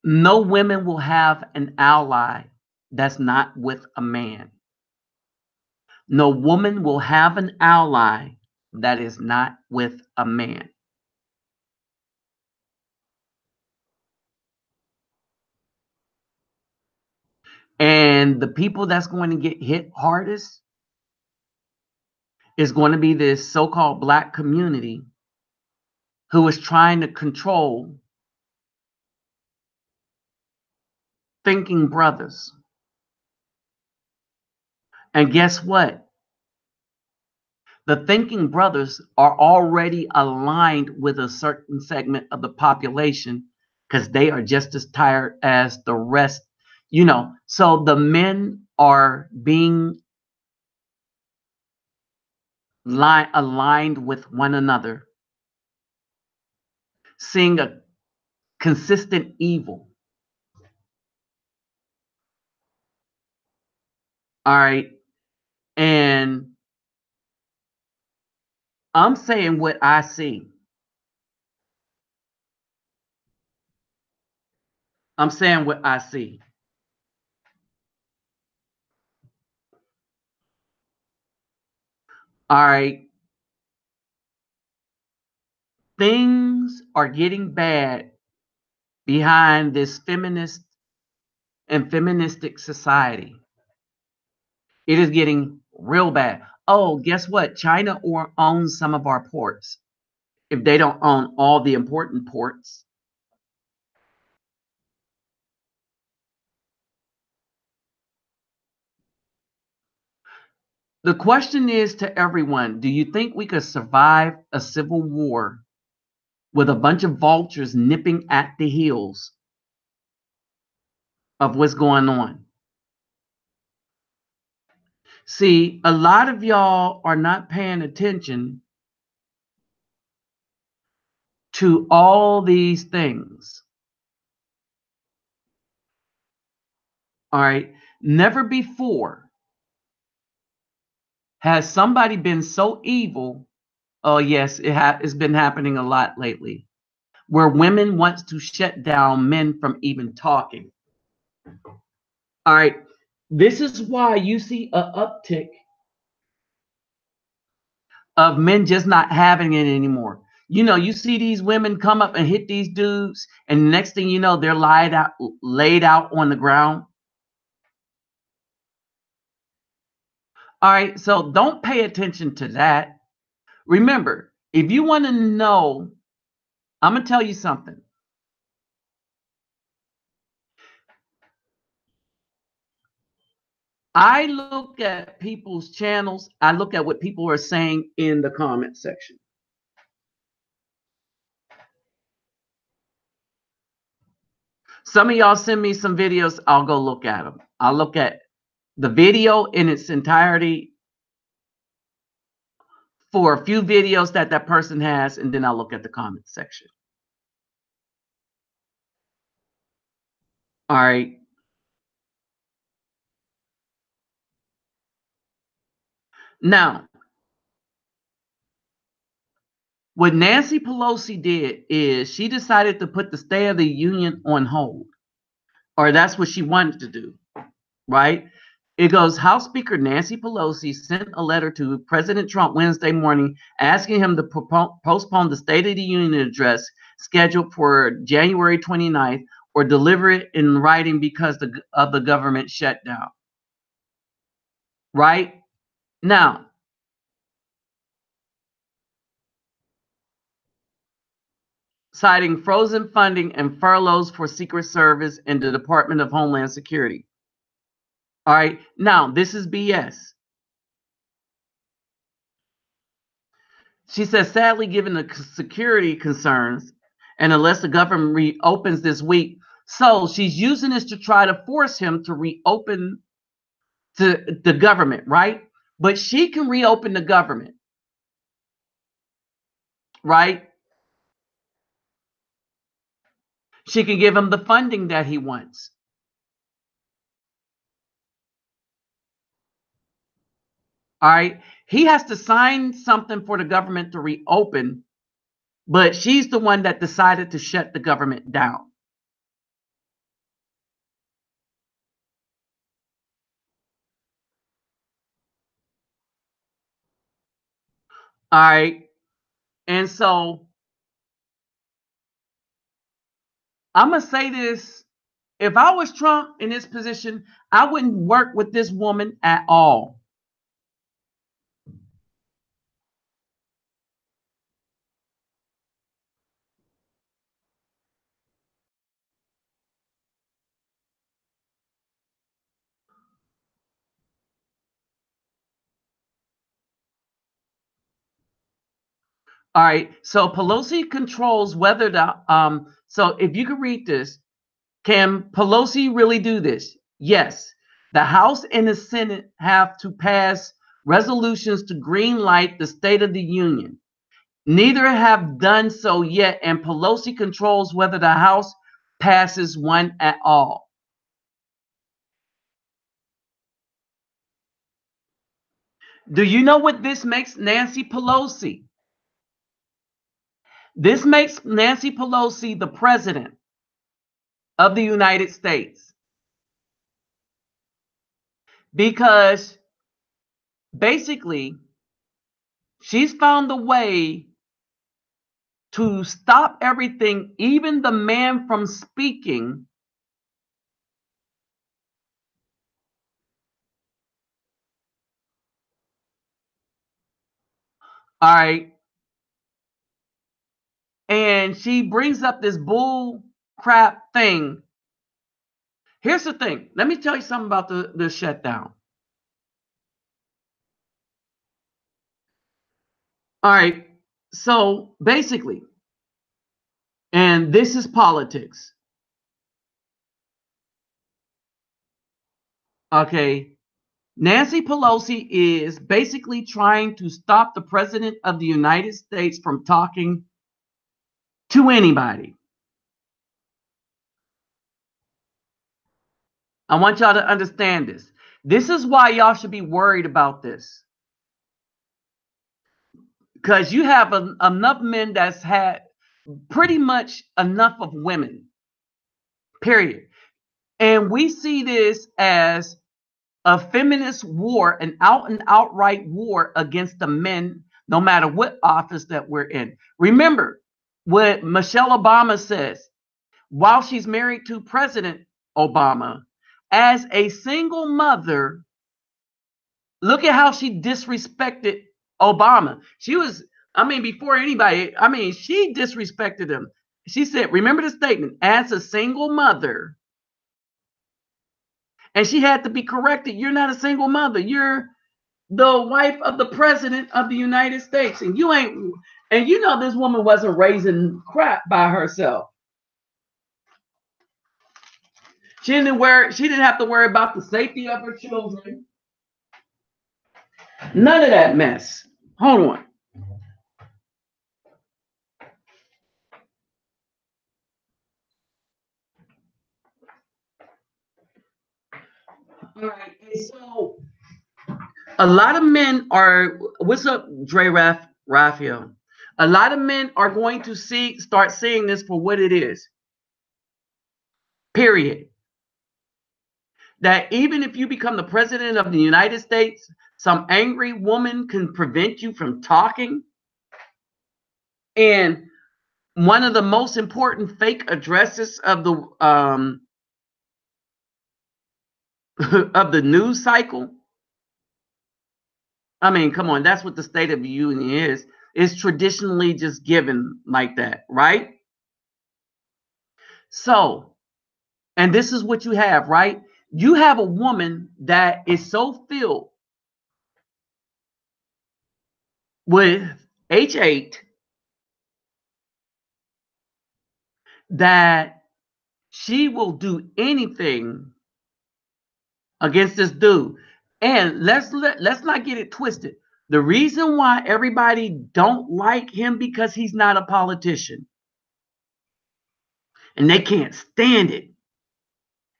no women will have an ally that's not with a man. No woman will have an ally that is not with a man. And the people that's going to get hit hardest is going to be this so-called black community who is trying to control thinking brothers. And guess what? The thinking brothers are already aligned with a certain segment of the population because they are just as tired as the rest, So the men are being aligned with one another, seeing a consistent evil. All right. And I'm saying what I see. I'm saying what I see. All right. Things are getting bad behind this feminist and feministic society. It is getting real bad. Oh, guess what? China owns some of our ports. If they don't own all the important ports. The question is to everyone, do you think we could survive a civil war with a bunch of vultures nipping at the heels of what's going on? See, a lot of y'all are not paying attention to all these things. All right. Never before has somebody been so evil. Oh, yes, it's been happening a lot lately, where women wants to shut down men from even talking. All right. This is why you see an uptick of men just not having it anymore. You see these women come up and hit these dudes, and the next thing you know, they're laid out on the ground. All right, so don't pay attention to that. Remember, if you want to know, I'm going to tell you something. I look at people's channels, I look at what people are saying in the comment section. Some of y'all send me some videos, I'll go look at them. I'll look at the video in its entirety for a few videos that person has, and then I'll look at the comment section. All right. Now, what Nancy Pelosi did is she decided to put the State of the Union on hold, or that's what she wanted to do, right? It goes, House Speaker Nancy Pelosi sent a letter to President Trump Wednesday morning asking him to postpone the State of the Union address scheduled for January 29th or deliver it in writing because of the government shutdown. Right? Now, citing frozen funding and furloughs for Secret Service and the Department of Homeland Security. All right. Now, this is BS. She says, sadly, given the security concerns, and unless the government reopens this week, so she's using this to try to force him to reopen to the government, right? But she can reopen the government, right? She can give him the funding that he wants. All right. He has to sign something for the government to reopen, but she's the one that decided to shut the government down. All right. And so I'm going to say this. If I was Trump in this position, I wouldn't work with this woman at all. All right. So Pelosi controls whether so if you can read this, can Pelosi really do this? Yes. The House and the Senate have to pass resolutions to green light the State of the Union. Neither have done so yet, and Pelosi controls whether the House passes one at all. Do you know what this makes Nancy Pelosi? This makes Nancy Pelosi the president of the United States because basically she's found a way to stop everything, even the man from speaking. All right. And she brings up this bull crap thing. Here's the thing. Let me tell you something about the shutdown. All right. So basically, and this is politics. Okay. Nancy Pelosi is basically trying to stop the president of the United States from talking to anybody. I want y'all to understand this. This is why y'all should be worried about this. Because you have enough men that's had pretty much enough of women, period. And we see this as a feminist war, an out and outright war against the men no matter what office that we're in. Remember what Michelle Obama says while she's married to President Obama, as a single mother, look at how she disrespected Obama. She was, I mean, before anybody, I mean, she disrespected him. She said, remember the statement, as a single mother, and she had to be corrected. You're not a single mother. You're the wife of the president of the United States. And you ain't, and you know, this woman wasn't raising crap by herself. She didn't have to worry about the safety of her children. None of that mess. Hold on. All right. And so a lot of men are, what's up, Raphael? A lot of men are going to start seeing this for what it is. Period. That even if you become the president of the United States, some angry woman can prevent you from talking. And one of the most important fake addresses of the of the news cycle. I mean, come on, that's what the State of the Union is. It's traditionally just given like that, right? So, and this is what you have, right? You have a woman that is so filled with H8 that she will do anything against this dude. And let's not get it twisted. The reason why everybody don't like him because he's not a politician. And they can't stand it.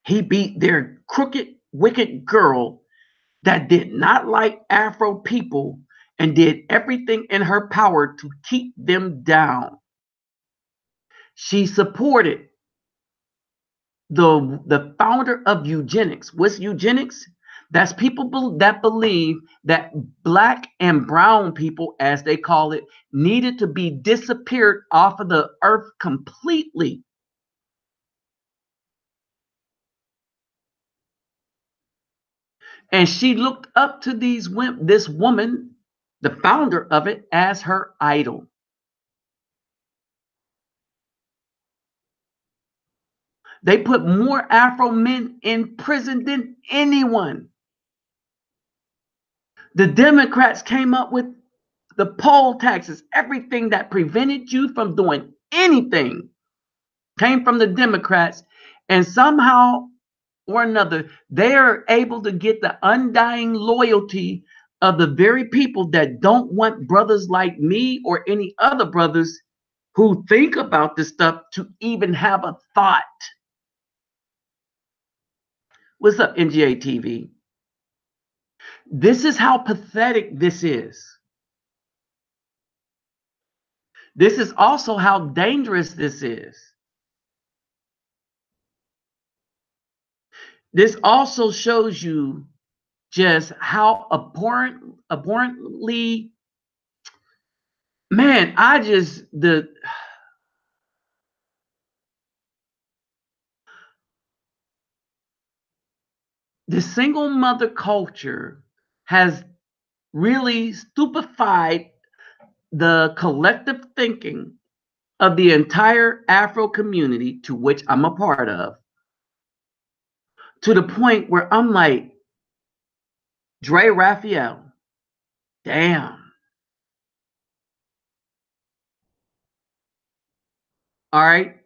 He beat their crooked, wicked girl that did not like Afro people and did everything in her power to keep them down. She supported the founder of eugenics. What's eugenics? That's people that believe that black and brown people, as they call it, needed to be disappeared off of the earth completely. And she looked up to this woman, the founder of it, as her idol. They put more Afro men in prison than anyone. The Democrats came up with the poll taxes, everything that prevented you from doing anything came from the Democrats. And somehow or another, they are able to get the undying loyalty of the very people that don't want brothers like me or any other brothers who think about this stuff to even have a thought. What's up, NGA TV? This is how pathetic this is. This is also how dangerous this is. This also shows you just how abhorrently, man, the single mother culture has really stupefied the collective thinking of the entire Afro community, to which I'm a part of, to the point where I'm like, Dre Raphael, damn. All right.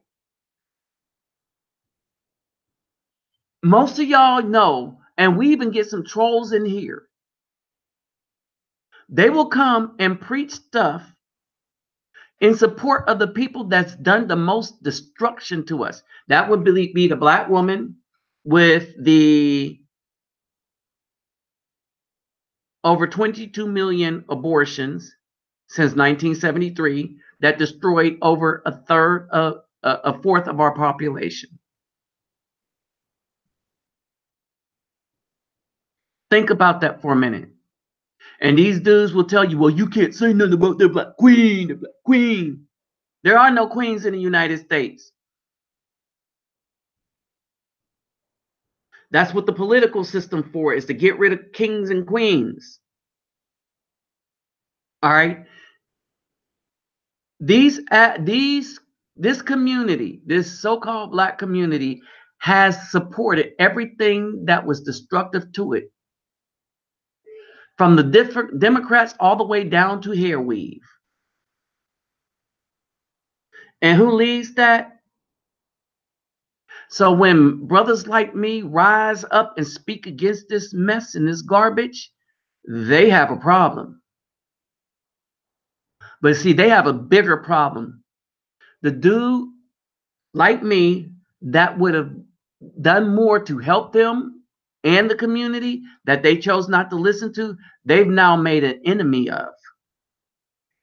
Most of y'all know, and we even get some trolls in here. They will come and preach stuff in support of the people that's done the most destruction to us. That would be the black woman with the over 22 million abortions since 1973 that destroyed over a fourth of our population. Think about that for a minute. And these dudes will tell you, well, you can't say nothing about the black queen, the black queen. There are no queens in the United States. That's what the political system for is, to get rid of kings and queens. All right. This community, this so-called black community, has supported everything that was destructive to it, from the different Democrats all the way down to hair weave. And who leads that? So when brothers like me rise up and speak against this mess and this garbage, they have a problem. But see, they have a bigger problem. The dude like me that would have done more to help them and the community that they chose not to listen to, they've now made an enemy of.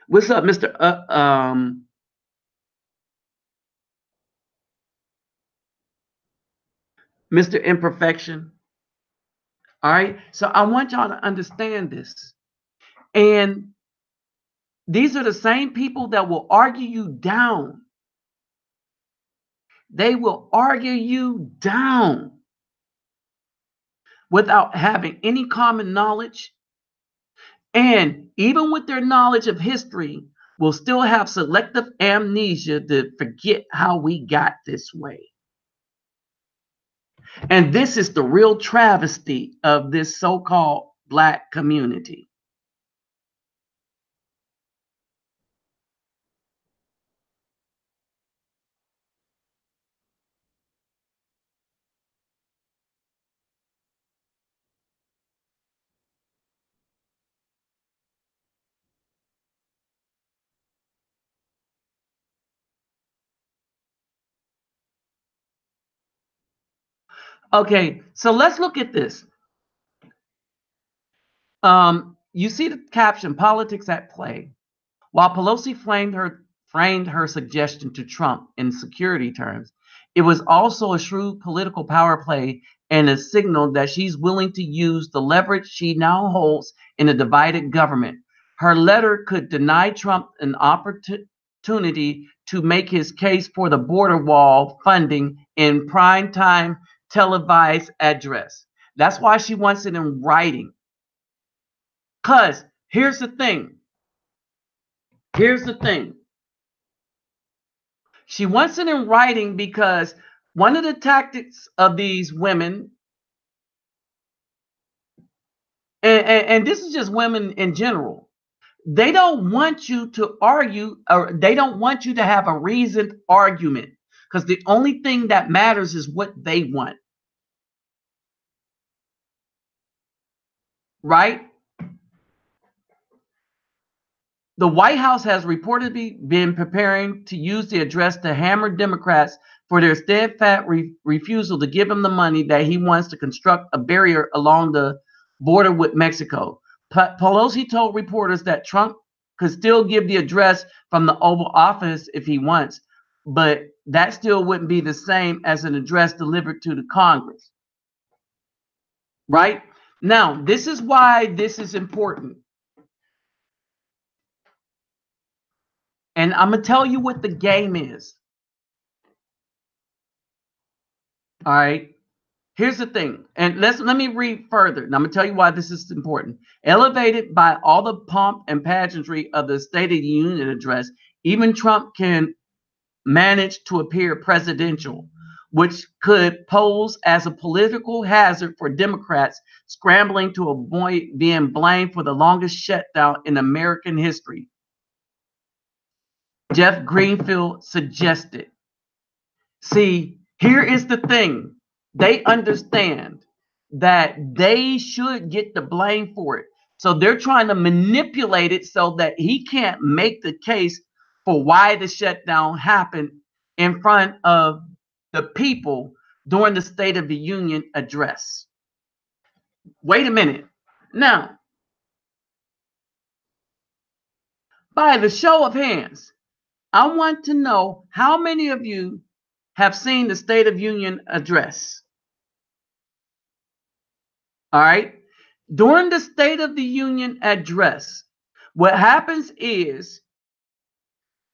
What's up, Mr. Mr. Imperfection? All right. So I want y'all to understand this. And these are the same people that will argue you down. They will argue you down without having any common knowledge. And even with their knowledge of history, will still have selective amnesia to forget how we got this way. And this is the real travesty of this so-called black community. Okay, so let's look at this. You see the caption, politics at play. While Pelosi framed her suggestion to Trump in security terms, it was also a shrewd political power play and a signal that she's willing to use the leverage she now holds in a divided government. Her letter could deny Trump an opportunity to make his case for the border wall funding in primetime televised address. That's why she wants it in writing. Because here's the thing. Here's the thing. She wants it in writing because one of the tactics of these women, and this is just women in general, they don't want you to argue, or they don't want you to have a reasoned argument, because the only thing that matters is what they want. Right? The White House has reportedly been preparing to use the address to hammer Democrats for their steadfast refusal to give him the money that he wants to construct a barrier along the border with Mexico. Pelosi told reporters that Trump could still give the address from the Oval Office if he wants, but that still wouldn't be the same as an address delivered to the Congress. Right? Now, this is why this is important. And I'm going to tell you what the game is. All right. Here's the thing. And let me read further. And I'm going to tell you why this is important. Elevated by all the pomp and pageantry of the State of the Union address, even Trump can manage to appear presidential, which could pose as a political hazard for Democrats scrambling to avoid being blamed for the longest shutdown in American history. Jeff Greenfield suggested. See, here is the thing. They understand that they should get the blame for it. So they're trying to manipulate it so that he can't make the case for why the shutdown happened in front of the people during the State of the Union address. Wait a minute. Now, by the show of hands, I want to know how many of you have seen the State of Union address. All right. During the State of the Union address, what happens is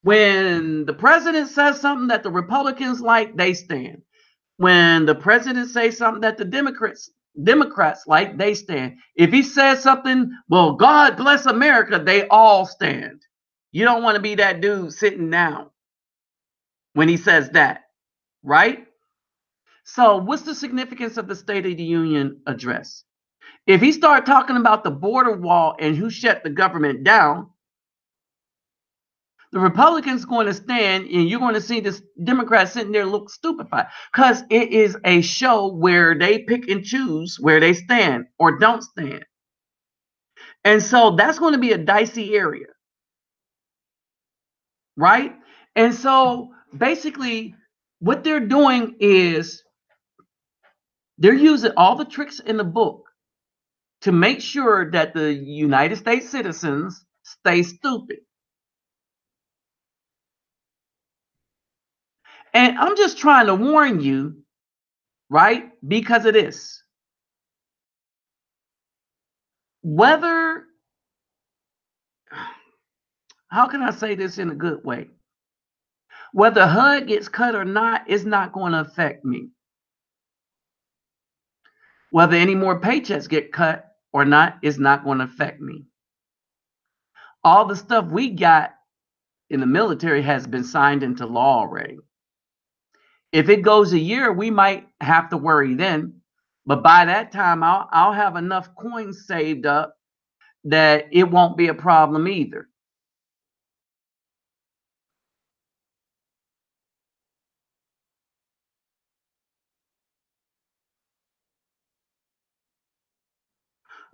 when the president says something that the Republicans like, they stand. When the president says something that the Democrats like, they stand. If he says something, well, God bless America, they all stand. You don't want to be that dude sitting down when he says that, right? So what's the significance of the State of the Union address? If he started talking about the border wall and who shut the government down, the Republicans going to stand and you're going to see this Democrat sitting there look stupefied because it is a show where they pick and choose where they stand or don't stand. And so that's going to be a dicey area, right? And so basically what they're doing is they're using all the tricks in the book to make sure that the United States citizens stay stupid. And I'm just trying to warn you, right? Because of this. Whether, how can I say this in a good way? Whether HUD gets cut or not is not going to affect me. Whether any more paychecks get cut or not is not going to affect me. All the stuff we got in the military has been signed into law already. If it goes a year, we might have to worry then. But by that time, I'll have enough coins saved up that it won't be a problem either.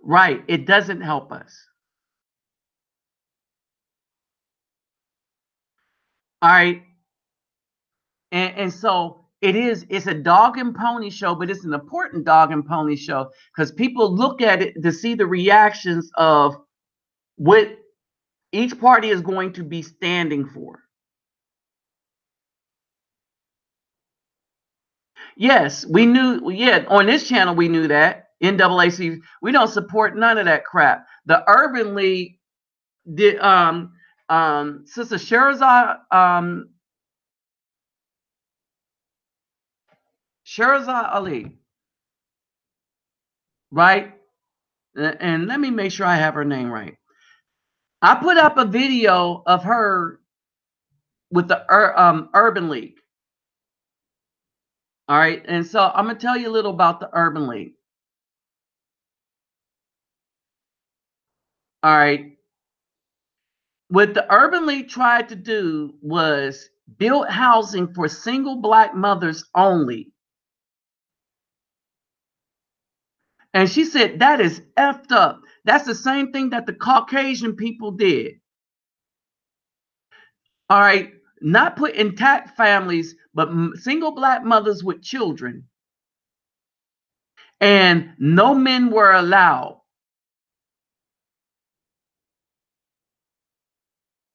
Right. It doesn't help us. All right. And so it's a dog and pony show, but it's an important dog and pony show because people look at it to see the reactions of what each party is going to be standing for. Yes, we knew, yeah, on this channel we knew that. NAAC, we don't support none of that crap. The Urban League did Sister Sherazad Ali, right? And let me make sure I have her name right. I put up a video of her with the Urban League. All right. And so I'm going to tell you a little about the Urban League. All right. What the Urban League tried to do was build housing for single Black mothers only. And she said that is effed up. That's the same thing that the Caucasian people did. All right. Not put intact families, but single Black mothers with children. And no men were allowed.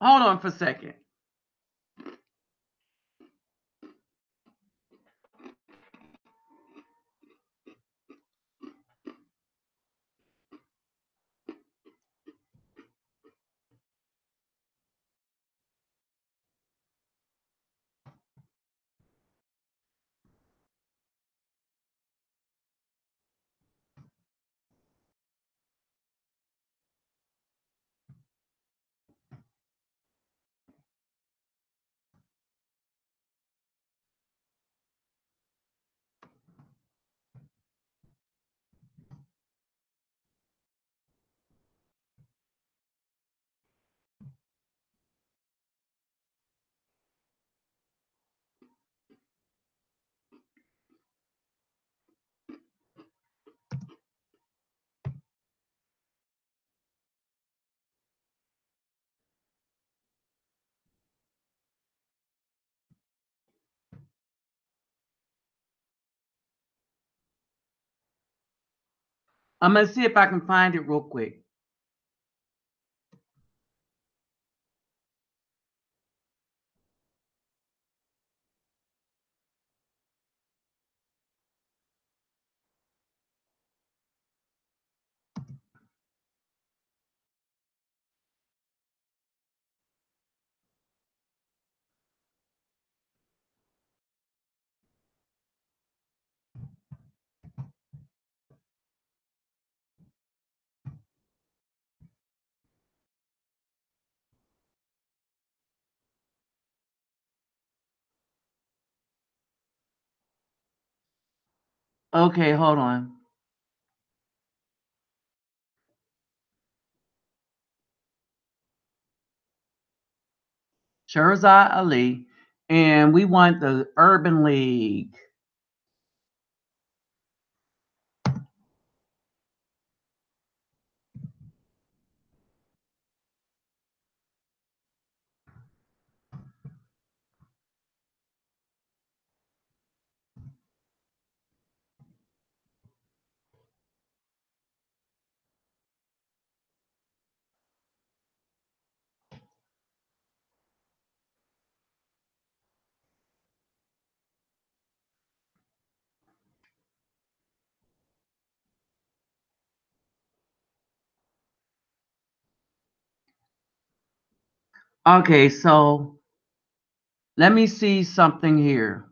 Hold on for a second. I'm going to see if I can find it real quick. Okay, hold on. Shirzad Ali, and we want the Urban League. Okay, so let me see something here.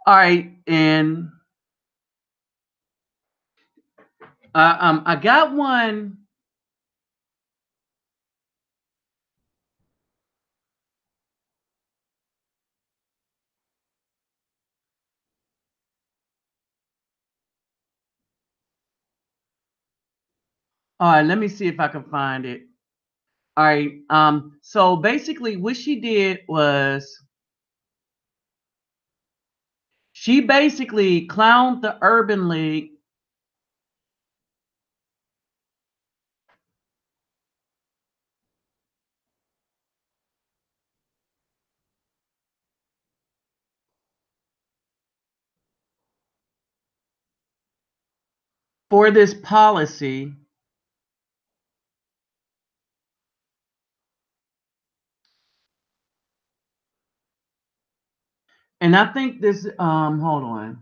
All right, and I got one. All right, let me see if I can find it. All right. So basically what she did was she basically clowned the Urban League. For this policy. And I think this hold on.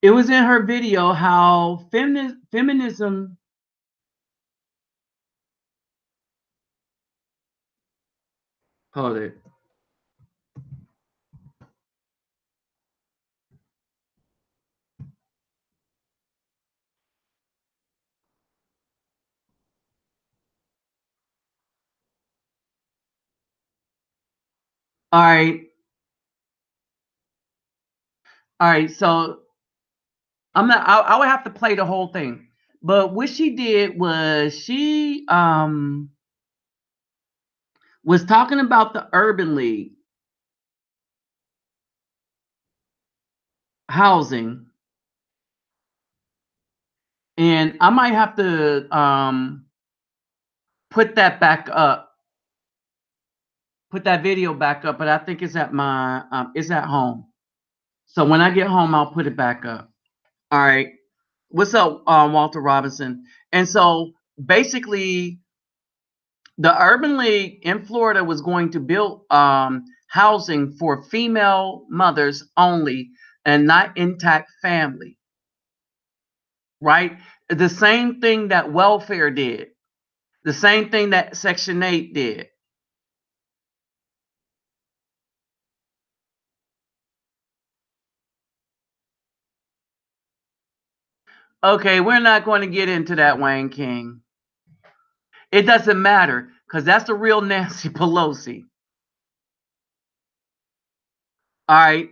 It was in her video how feminism. Hold it. All right. All right. So I'm not I would have to play the whole thing. But what she did was she was talking about the Urban League housing. And I might have to put that back up, put that video back up, but I think it's at my it's at home. So when I get home, I'll put it back up. All right. What's up, Walter Robinson? And so basically, the Urban League in Florida was going to build housing for female mothers only and not intact family, right? The same thing that welfare did, the same thing that Section 8 did. Okay, we're not going to get into that, Wayne King. It doesn't matter because that's the real Nancy Pelosi. All right.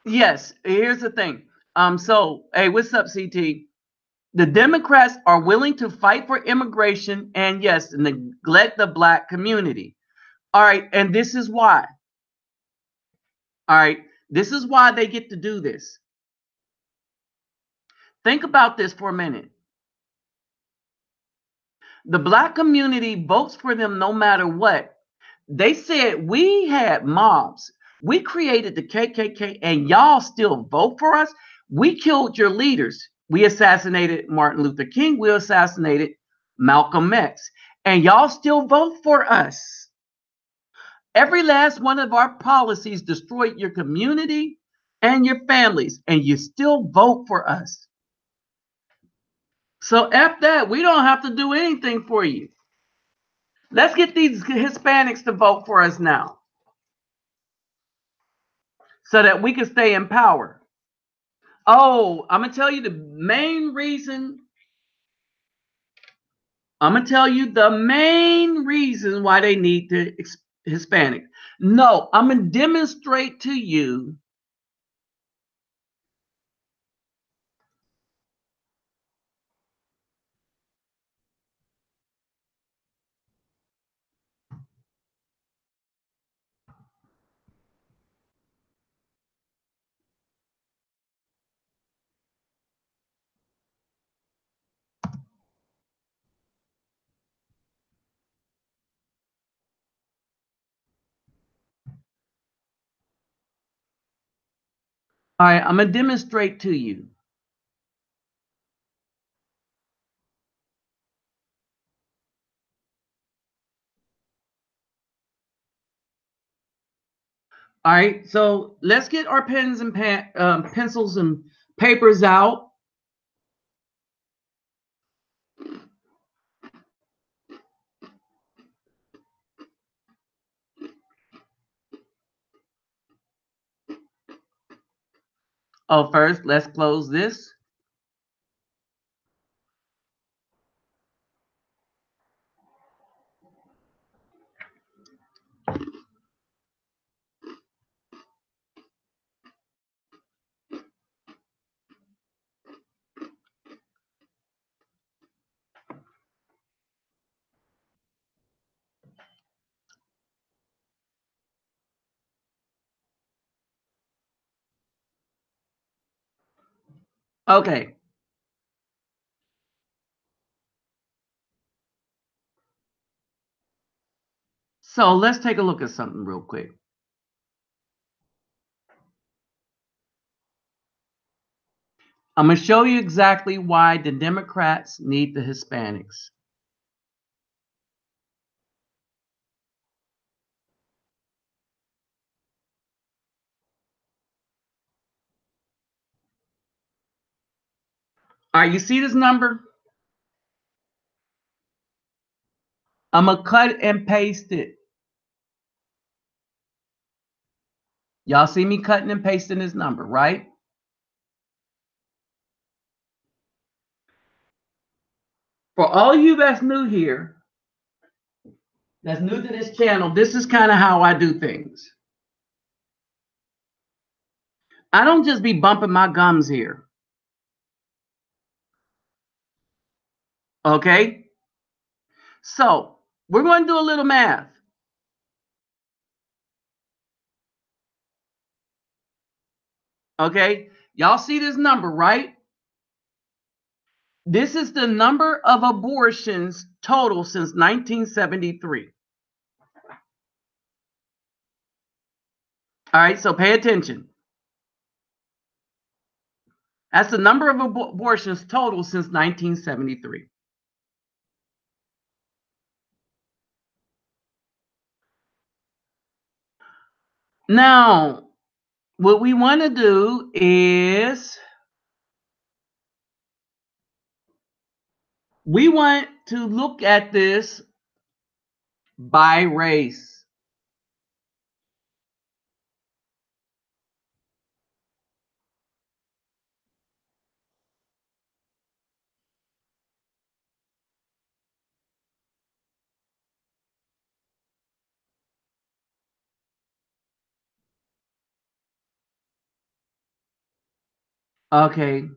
Yes, here's the thing. So, hey, what's up, CT? The Democrats are willing to fight for immigration and, yes, neglect the black community. All right, and this is why. All right, this is why they get to do this. Think about this for a minute. The black community votes for them no matter what. They said we had mobs. We created the KKK and y'all still vote for us? We killed your leaders. We assassinated Martin Luther King. We assassinated Malcolm X. And y'all still vote for us. Every last one of our policies destroyed your community and your families, and you still vote for us. So F that, we don't have to do anything for you. Let's get these Hispanics to vote for us now so that we can stay in power. Oh, I'm going to tell you the main reason. I'm going to tell you the main reason why they need the Hispanic. No, I'm going to demonstrate to you. All right, I'm going to demonstrate to you. All right, so let's get our pens and pencils and papers out. Oh, first, let's close this. Okay. So let's take a look at something real quick. I'm going to show you exactly why the Democrats need the Hispanics. All right, you see this number? I'm going to cut and paste it. Y'all see me cutting and pasting this number, right? For all of you that's new here, that's new to this channel, this is kind of how I do things. I don't just be bumping my gums here. Okay? So we're going to do a little math. Okay? Y'all see this number, right? This is the number of abortions total since 1973. All right, so pay attention. That's the number of abortions total since 1973. Now, what we want to do is we want to look at this by race. Okay.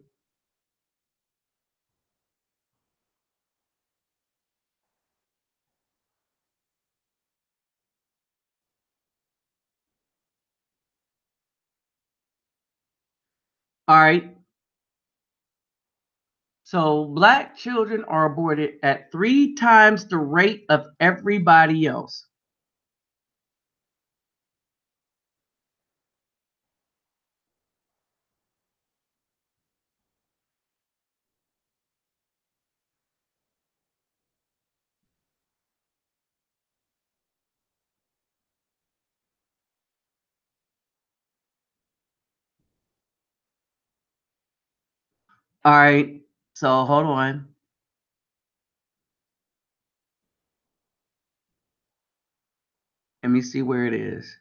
All right. So Black children are aborted at 3 times the rate of everybody else. All right. So hold on. Let me see where it is.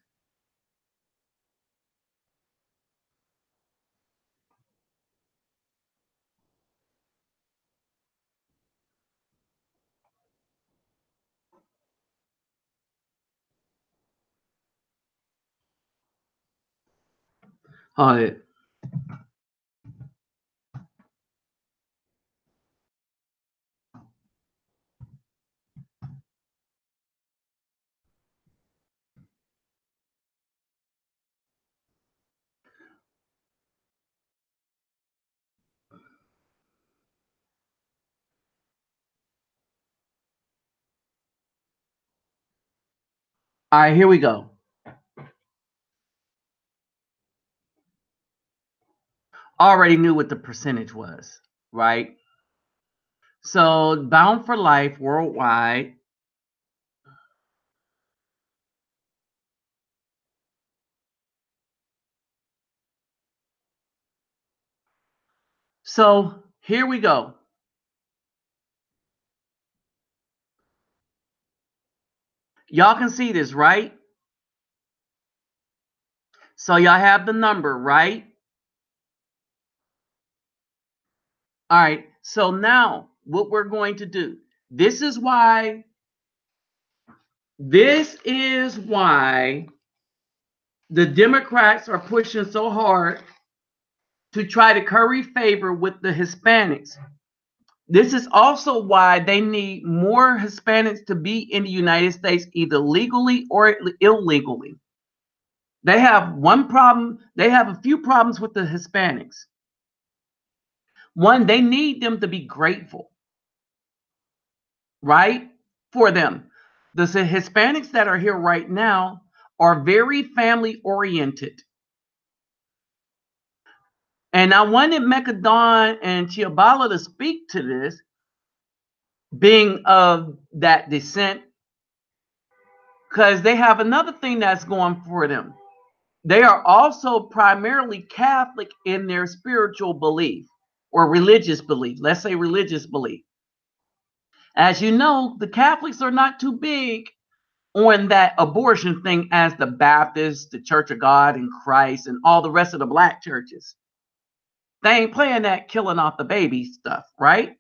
Hold it. All right, here we go. Already knew what the percentage was, right? So Bound for Life worldwide. So here we go. Y'all can see this, right? So y'all have the number, right? All right. So now what we're going to do. This is why the Democrats are pushing so hard to try to curry favor with the Hispanics. This is also why they need more Hispanics to be in the United States, either legally or illegally. They have one problem, they have a few problems with the Hispanics. One, they need them to be grateful, right? For them. The Hispanics that are here right now are very family oriented. And I wanted Mecca Dawn and Chiabala to speak to this, being of that descent, because they have another thing that's going for them. They are also primarily Catholic in their spiritual belief or religious belief. Let's say religious belief. As you know, the Catholics are not too big on that abortion thing as the Baptists, the Church of God in Christ, and all the rest of the black churches. They ain't playing that killing off the baby stuff, right?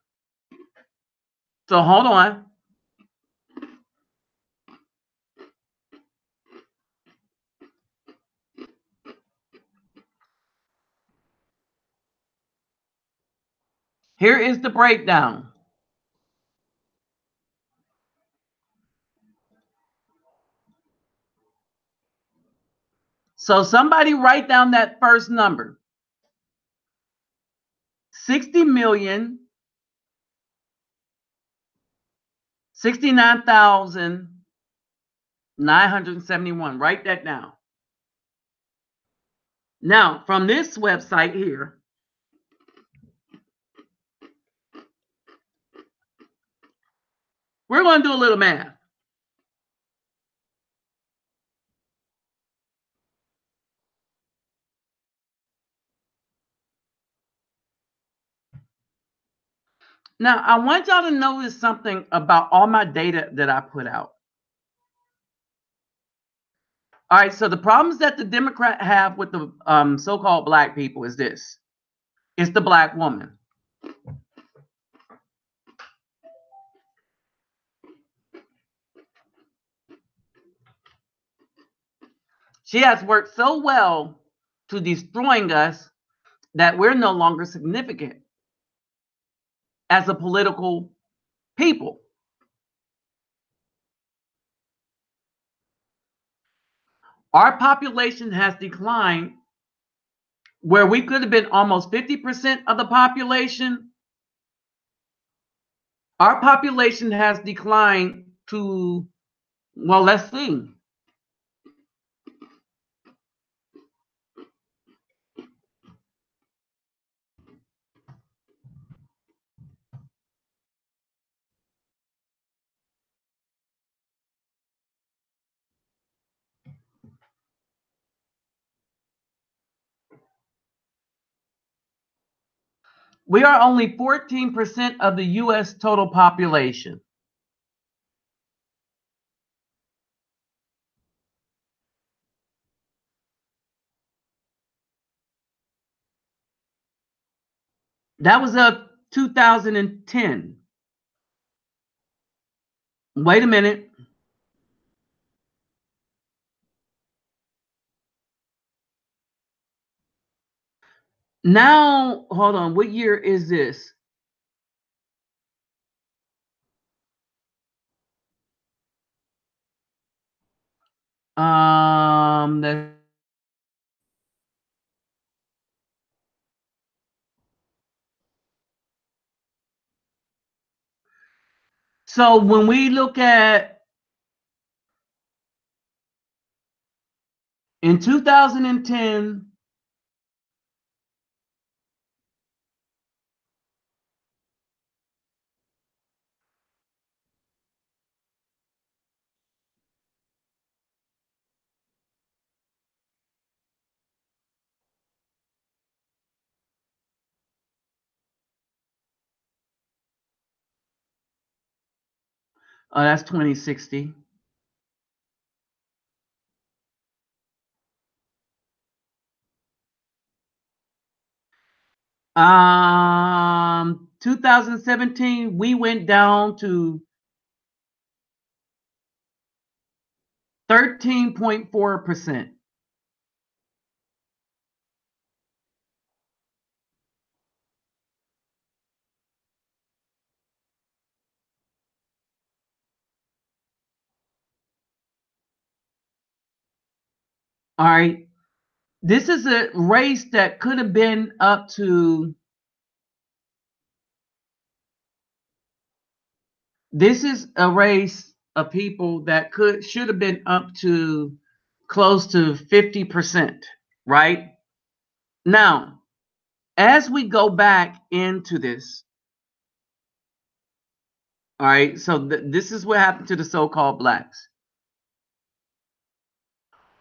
So hold on. Here is the breakdown. So somebody write down that first number. 60 million 69,971. Write that down. Now, from this website here, we're going to do a little math. Now, I want y'all to notice something about all my data that I put out. All right, so the problems that the Democrat have with the so-called black people is this. It's the black woman. She has worked so well to destroying us that we're no longer significant as a political people. Our population has declined where we could have been almost 50% of the population. Our population has declined to, well, let's see. We are only 14% of the U.S. total population. That was 2010. Wait a minute. Now, hold on. What year is this? That, so when we look at in 2010, oh, that's 2060. 2017, we went down to 13.4%. All right. This is a race that could have been up to, this is a race of people that should have been up to close to 50%, right? Now, as we go back into this, all right, so this is what happened to the so-called blacks.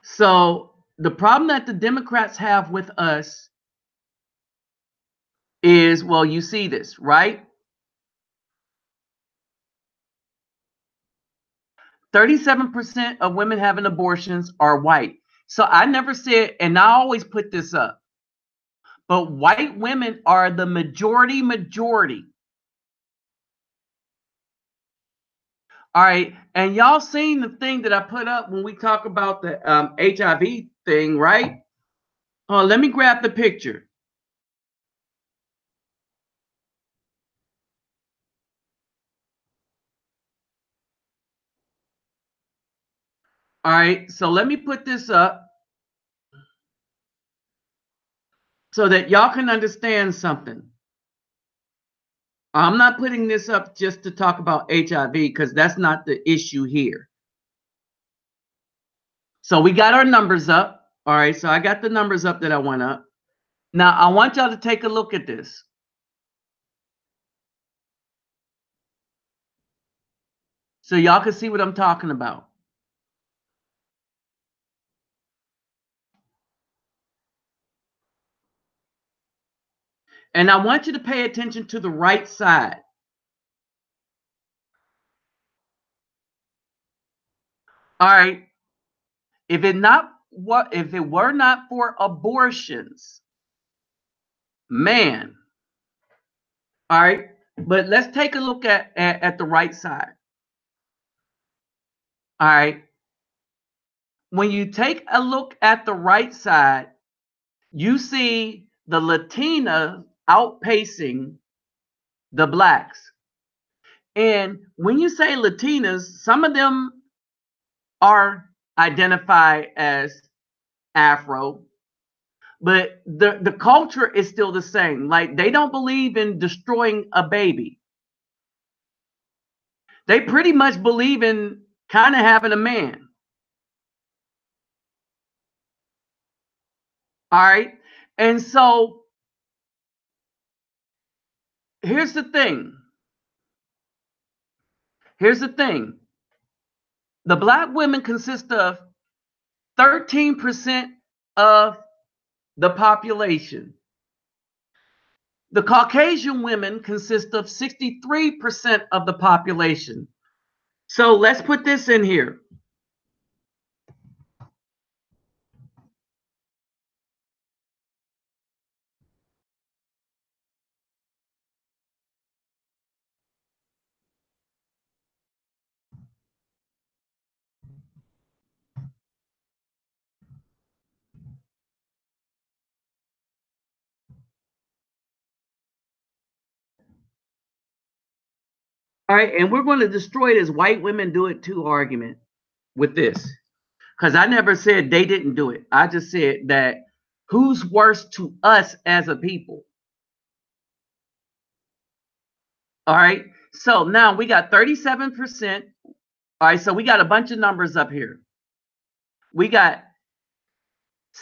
So the problem that the Democrats have with us is, well, you see this, right? 37% of women having abortions are white. So I never said, and I always put this up, but white women are the majority. All right. And y'all seen the thing that I put up when we talk about the HIV thing, right? Oh, let me grab the picture. All right. So let me put this up so that y'all can understand something. I'm not putting this up just to talk about HIV because that's not the issue here. So we got our numbers up. All right. So I got the numbers up that I want up. Now I want y'all to take a look at this. So y'all can see what I'm talking about. And I want you to pay attention to the right side. All right. If it were not for abortions, man. All right. But let's take a look at the right side. All right. When you take a look at the right side, you see the Latina outpacing the blacks. And when you say Latinas, some of them are identified as Afro, but the culture is still the same. Like they don't believe in destroying a baby. They pretty much believe in kind of having a man. All right. And so here's the thing. Here's the thing. The black women consist of 13% of the population. The Caucasian women consist of 63% of the population. So let's put this in here. All right, and we're going to destroy this white women do it too argument with this. Because I never said they didn't do it. I just said that who's worse to us as a people? All right. So now we got 37%. All right. So we got a bunch of numbers up here. We got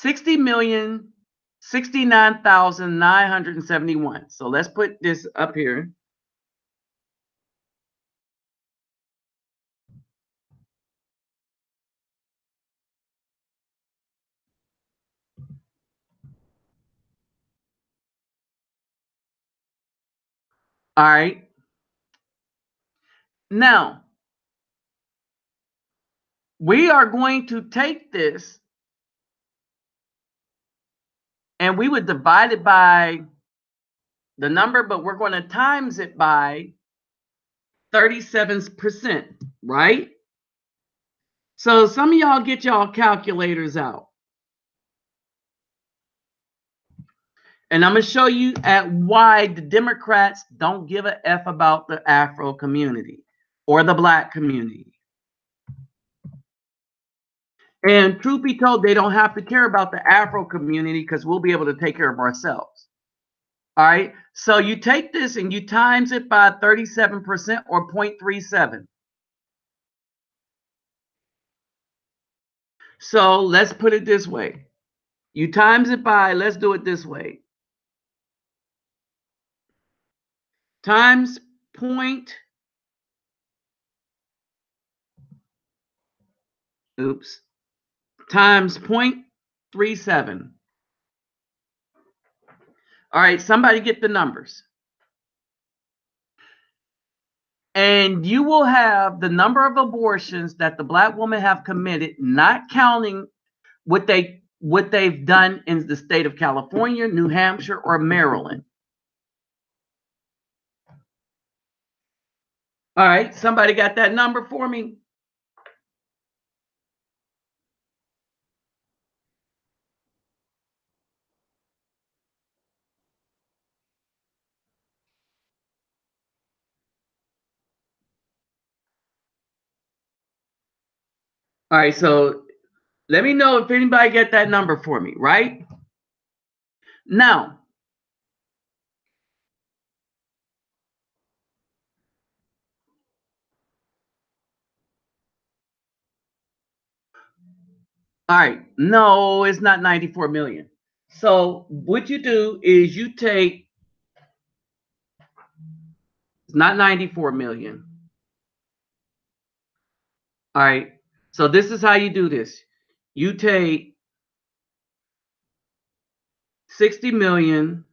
60,069,971. So let's put this up here. All right. Now, we are going to take this and we would divide it by the number, but we're going to times it by 37%, right? So some of y'all get y'all calculators out. And I'm going to show you at why the Democrats don't give a F about the Afro community or the Black community. And truth be told, they don't have to care about the Afro community because we'll be able to take care of ourselves. All right. So you take this and you times it by 37% or 0.37. So let's put it this way. You times it by, let's do it this way. Times point, times 0.37. All right, somebody get the numbers. And you will have the number of abortions that the Black women have committed, not counting what they've done in the state of California, New Hampshire, or Maryland. All right, somebody got that number for me? All right, so let me know if anybody get that number for me, right? Now, all right, no, it's not 94 million. So what you do is you take, it's not 94 million. All right, so this is how you do this. You take 60 million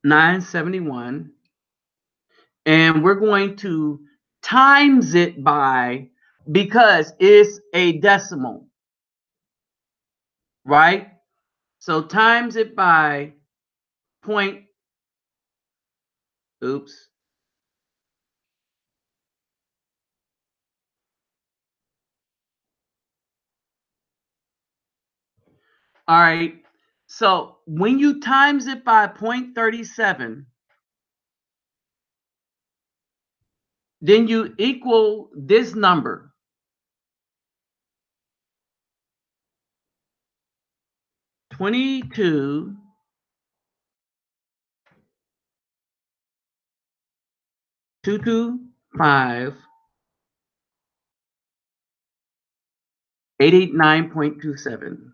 971, and we're going to times it by, because it's a decimal, right? So times it by point, oops. All right. So when you times it by 0.37, then you equal this number. 22 225 889.27.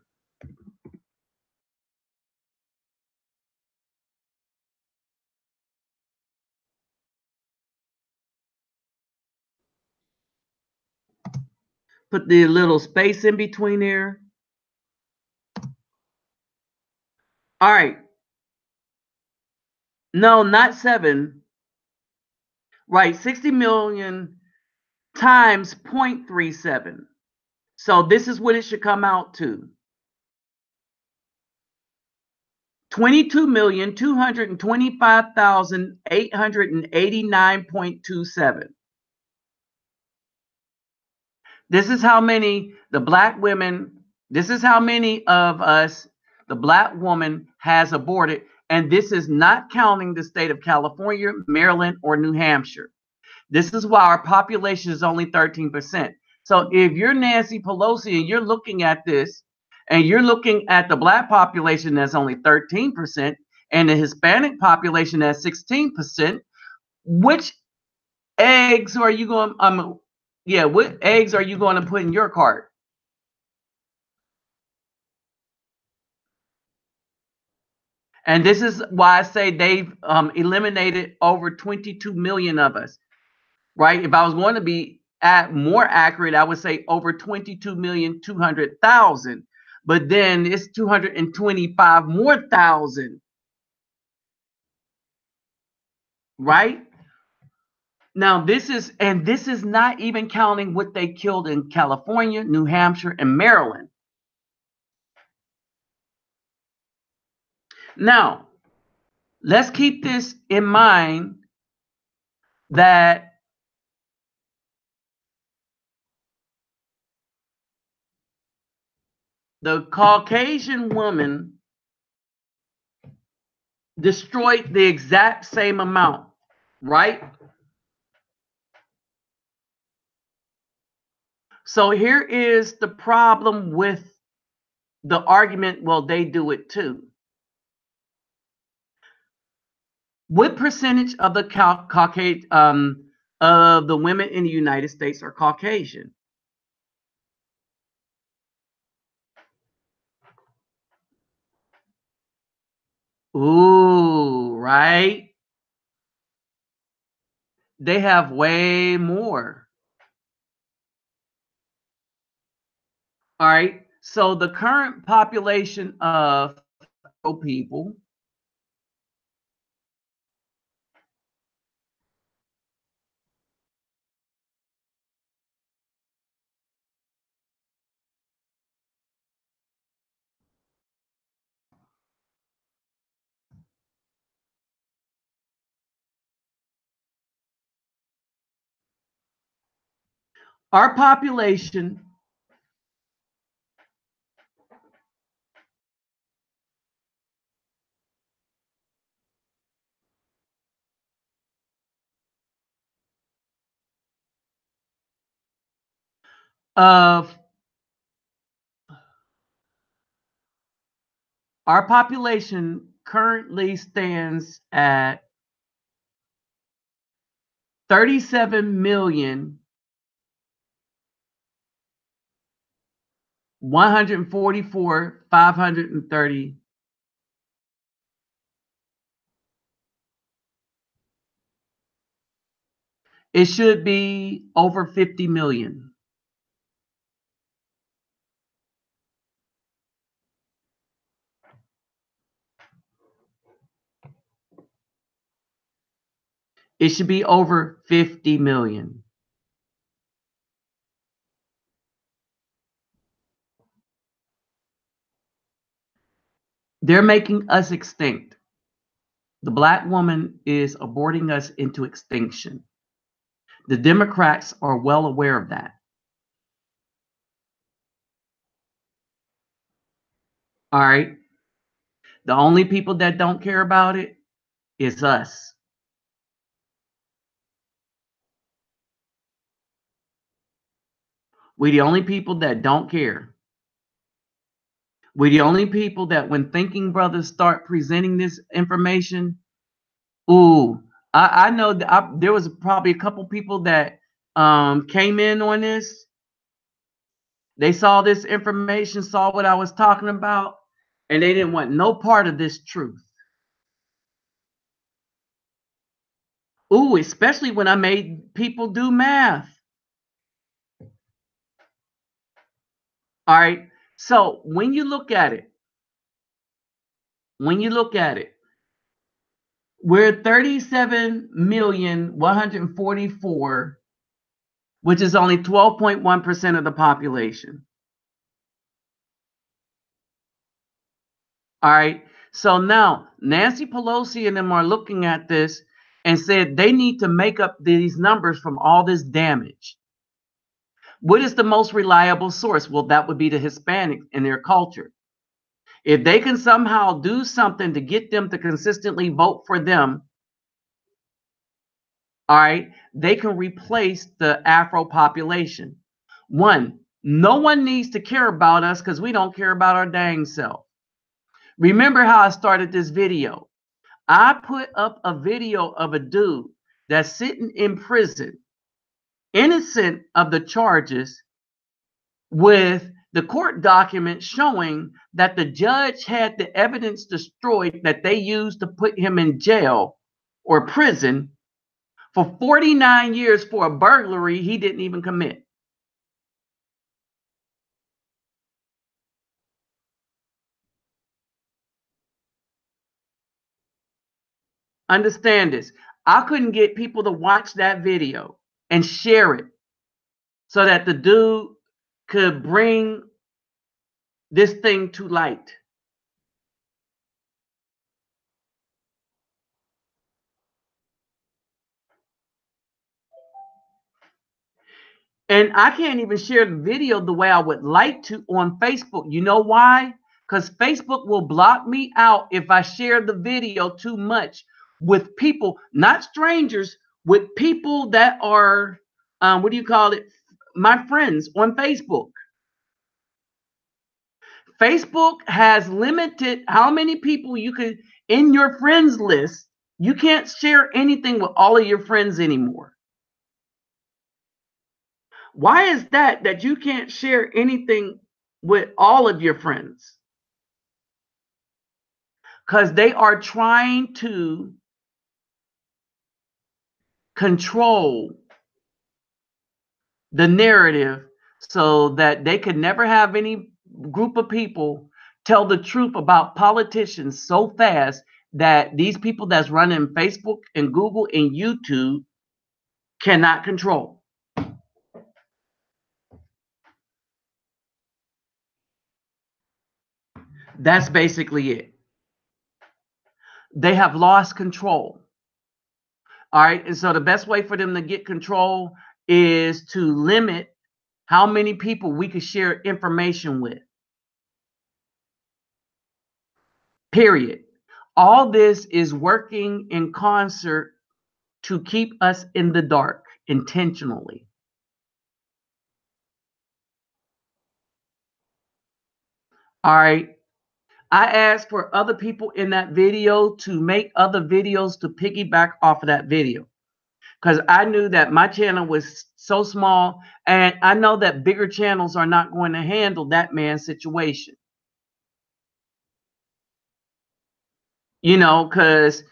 Put the little space in between there. All right. No, not 7. Right. 60 million times 0.37. So this is what it should come out to. 22,225,889.27. This is how many the black women, this is how many of us, the black woman has aborted. And this is not counting the state of California, Maryland, or New Hampshire. This is why our population is only 13%. So if you're Nancy Pelosi and you're looking at this and you're looking at the black population that's only 13% and the Hispanic population that's 16%, which eggs are you going what eggs are you going to put in your cart? And this is why I say they've eliminated over 22 million of us, right? If I was going to be more accurate, I would say over 22,200,000. But then it's 225 more thousand, right? Now this is not even counting what they killed in California, New Hampshire, and Maryland. Now, let's keep this in mind that the Caucasian woman destroyed the exact same amount, right? So here is the problem with the argument, well, they do it too. What percentage of the Caucasian of the women in the United States are Caucasian? Ooh, right? They have way more. All right. So the current population of people, our population of our population currently stands at 37,144,530. It should be over 50 million. It should be over 50 million. They're making us extinct. The black woman is aborting us into extinction. The Democrats are well aware of that. All right. The only people that don't care about it is us. We the only people that don't care. We the only people that when thinking brothers start presenting this information, ooh, I know that there was probably a couple people that came in on this. They saw this information, saw what I was talking about, and they didn't want no part of this truth. Ooh, especially when I made people do math. All right. So when you look at it, When you look at it, we're 37,144,000, which is only 12.1% of the population. All right. So now Nancy Pelosi and them are looking at this and said they need to make up these numbers from all this damage. What is the most reliable source? Well, that would be the Hispanics in their culture. If they can somehow do something to get them to consistently vote for them, all right, they can replace the Afro population. One, no one needs to care about us because we don't care about our dang self. Remember how I started this video? I put up a video of a dude that's sitting in prison, innocent of the charges, with the court document showing that the judge had the evidence destroyed that they used to put him in jail or prison for 49 years for a burglary he didn't even commit. Understand this. I couldn't get people to watch that video and share it so that the dude could bring this thing to light. And I can't even share the video the way I would like to on Facebook. You know why? Because Facebook will block me out if I share the video too much with people, not strangers, with people that are, what do you call it? My friends on Facebook. Facebook has limited how many people you can in your friends list. You can't share anything with all of your friends anymore. Why is that you can't share anything with all of your friends? Because they are trying to control the narrative so that they could never have any group of people tell the truth about politicians so fast that these people that's running Facebook and Google and YouTube cannot control. That's basically it. They have lost control. All right. And so the best way for them to get control is to limit how many people we could share information with. Period. All this is working in concert to keep us in the dark intentionally. All right. I asked for other people in that video to make other videos to piggyback off of that video because I knew that my channel was so small, and I know that bigger channels are not going to handle that man's situation. You know, because,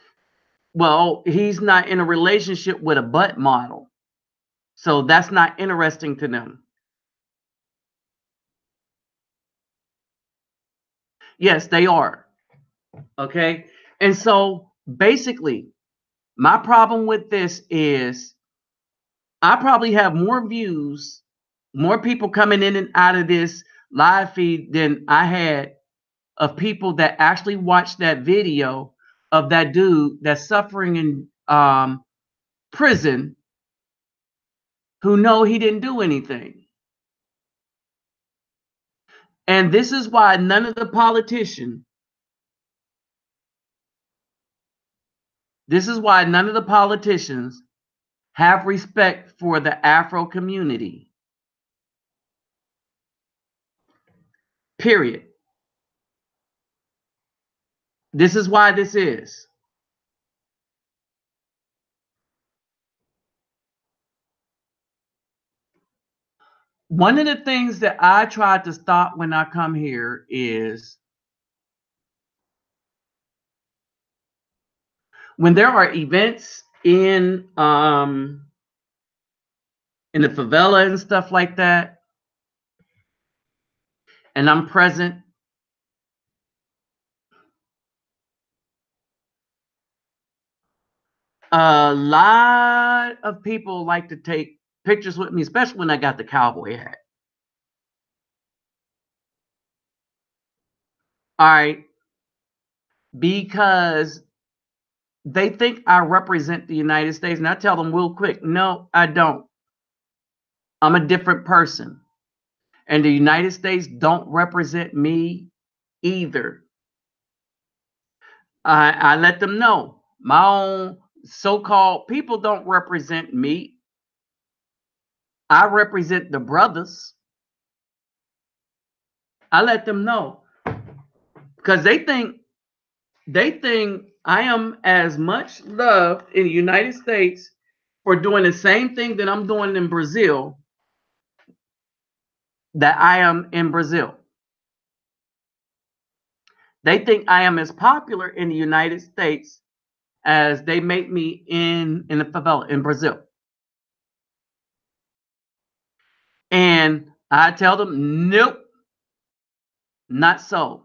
well, he's not in a relationship with a butt model. So that's not interesting to them. Yes, they are. Okay. And so basically, my problem with this is I probably have more views, more people coming in and out of this live feed than I had of people that actually watched that video of that dude that's suffering in prison who know he didn't do anything. And this is why none of the politicians, this is why none of the politicians have respect for the Afro community. Period. This is why this is. One of the things that I try to stop when I come here is when there are events in the favela and stuff like that, and I'm present, A lot of people like to take pictures with me, especially when I got the cowboy hat. All right. Because they think I represent the United States. And I tell them real quick, no, I don't. I'm a different person. And the United States don't represent me either. I let them know my own so-called people don't represent me. I represent the brothers. I let them know because they think I am as much loved in the United States for doing the same thing that I'm doing in Brazil that I am in Brazil. They think I am as popular in the United States as they make me in the favela in Brazil. And I tell them, nope, not so.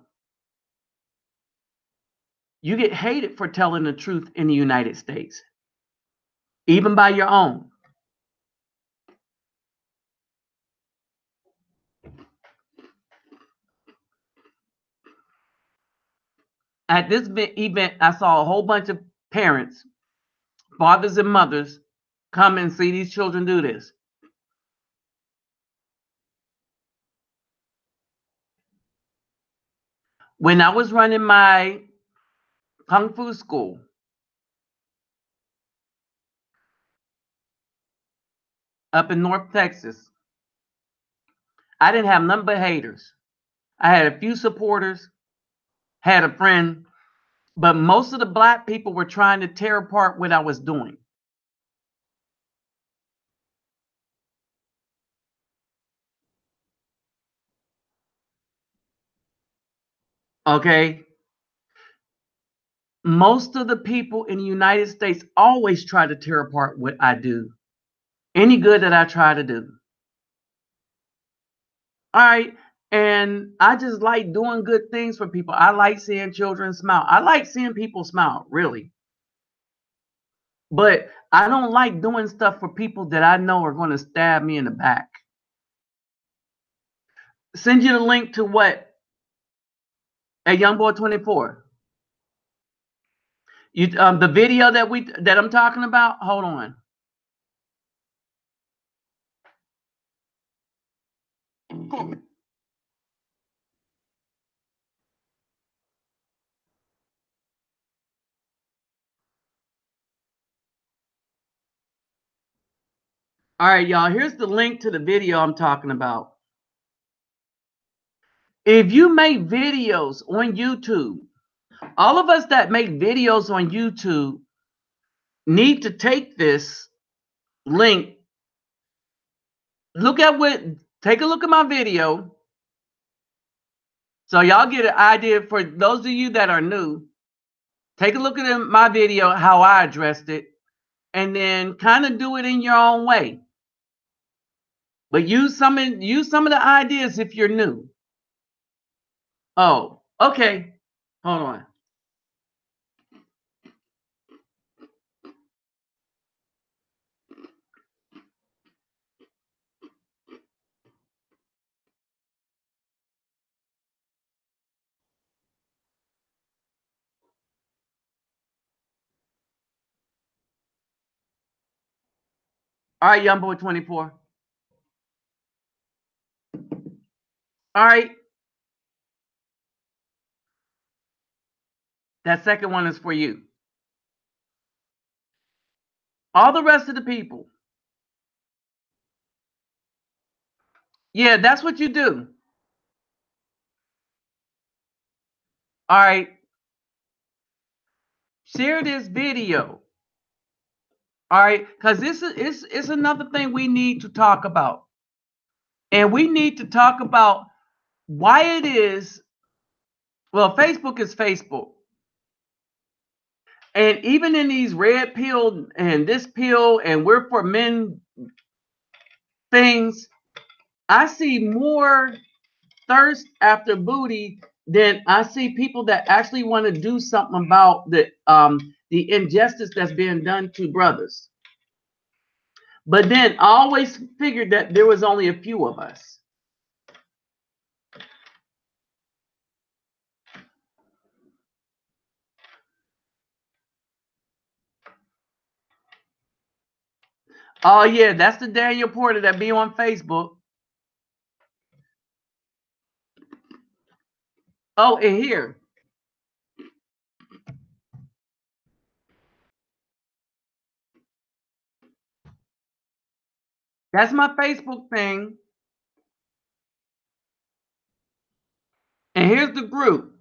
You get hated for telling the truth in the United States, even by your own. At this event, I saw a whole bunch of parents, fathers and mothers, come and see these children do this. When I was running my Kung Fu school up in North Texas, I didn't have none but haters. I had a few supporters, had a friend, but most of the black people were trying to tear apart what I was doing. Okay? Most of the people in the United States always try to tear apart what I do, any good that I try to do. All right. And I just like doing good things for people. I like seeing children smile. I like seeing people smile, really. But I don't like doing stuff for people that I know are going to stab me in the back. Send you the link to what? At Young Boy 24. You the video that I'm talking about. Hold on. All right, y'all. Here's the link to the video I'm talking about. If you make videos on YouTube, all of us that make videos on YouTube need to take this link. Take a look at my video. So y'all get an idea for those of you that are new. Take a look at my video, how I addressed it, and then kind of do it in your own way. But use some of the ideas if you're new. Oh, okay. Hold on. All right, Young Boy 24. All right. That second one is for you. All the rest of the people. Yeah, that's what you do. All right. Share this video. All right, because this is another thing we need to talk about. And we need to talk about why it is, well, Facebook is Facebook. And even in these red pill and this pill and we're for men things, I see more thirst after booty than I see people that actually want to do something about the the injustice that's being done to brothers. But then I always figured that there was only a few of us. Oh yeah, that's the Daniel Porter that be on Facebook. Oh, and here. That's my Facebook thing. And here's the group.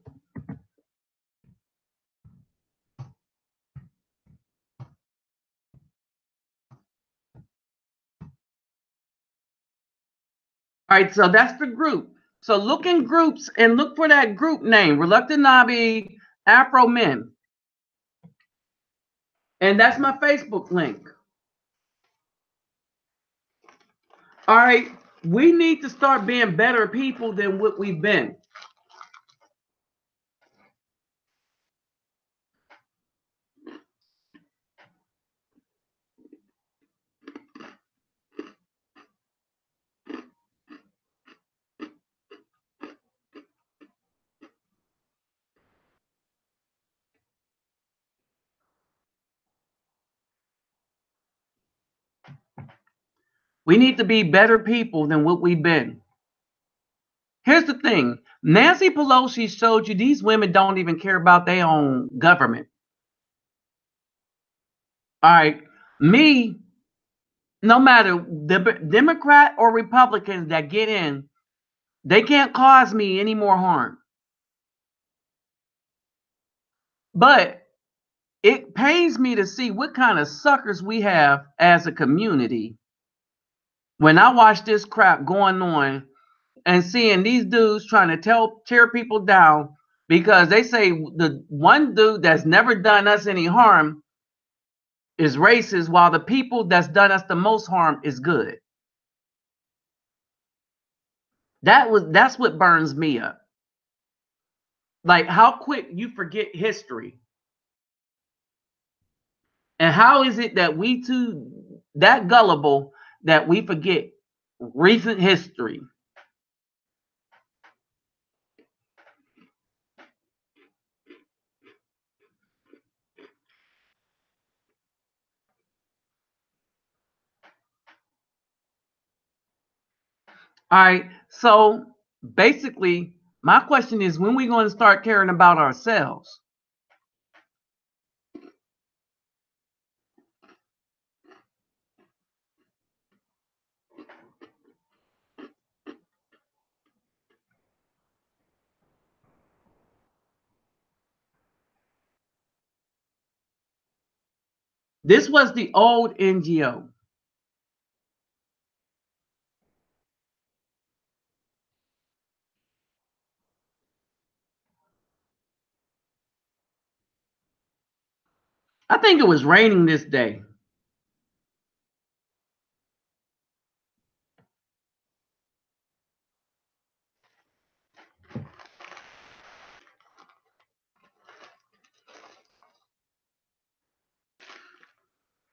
All right, so that's the group. So look in groups and look for that group name, Reluctant Nabi Afro Men. And that's my Facebook link. All right, we need to start being better people than what we've been. We need to be better people than what we've been. Here's the thing. Nancy Pelosi showed you these women don't even care about their own government. All right. Me, no matter the Democrat or Republicans that get in, they can't cause me any more harm. But it pains me to see what kind of suckers we have as a community when I watch this crap going on and seeing these dudes trying to tear people down because they say the one dude that's never done us any harm is racist while the people that's done us the most harm is good. That's what burns me up. Like how quick you forget history. And how is it that we too that gullible that we forget recent history? All right. So basically, my question is when we going to start caring about ourselves? This was the old NGO. I think it was raining this day.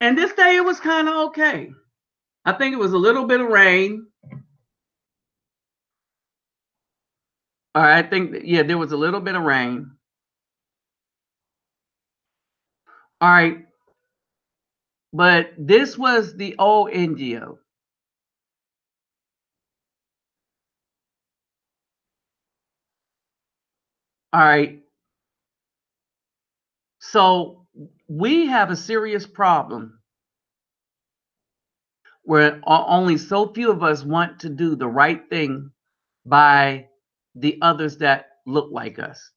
And this day it was kind of okay. I think it was a little bit of rain. All right, I think yeah, there was a little bit of rain. All right, but this was the old NGO. All right, so we have a serious problem where only so few of us want to do the right thing by the others that look like us.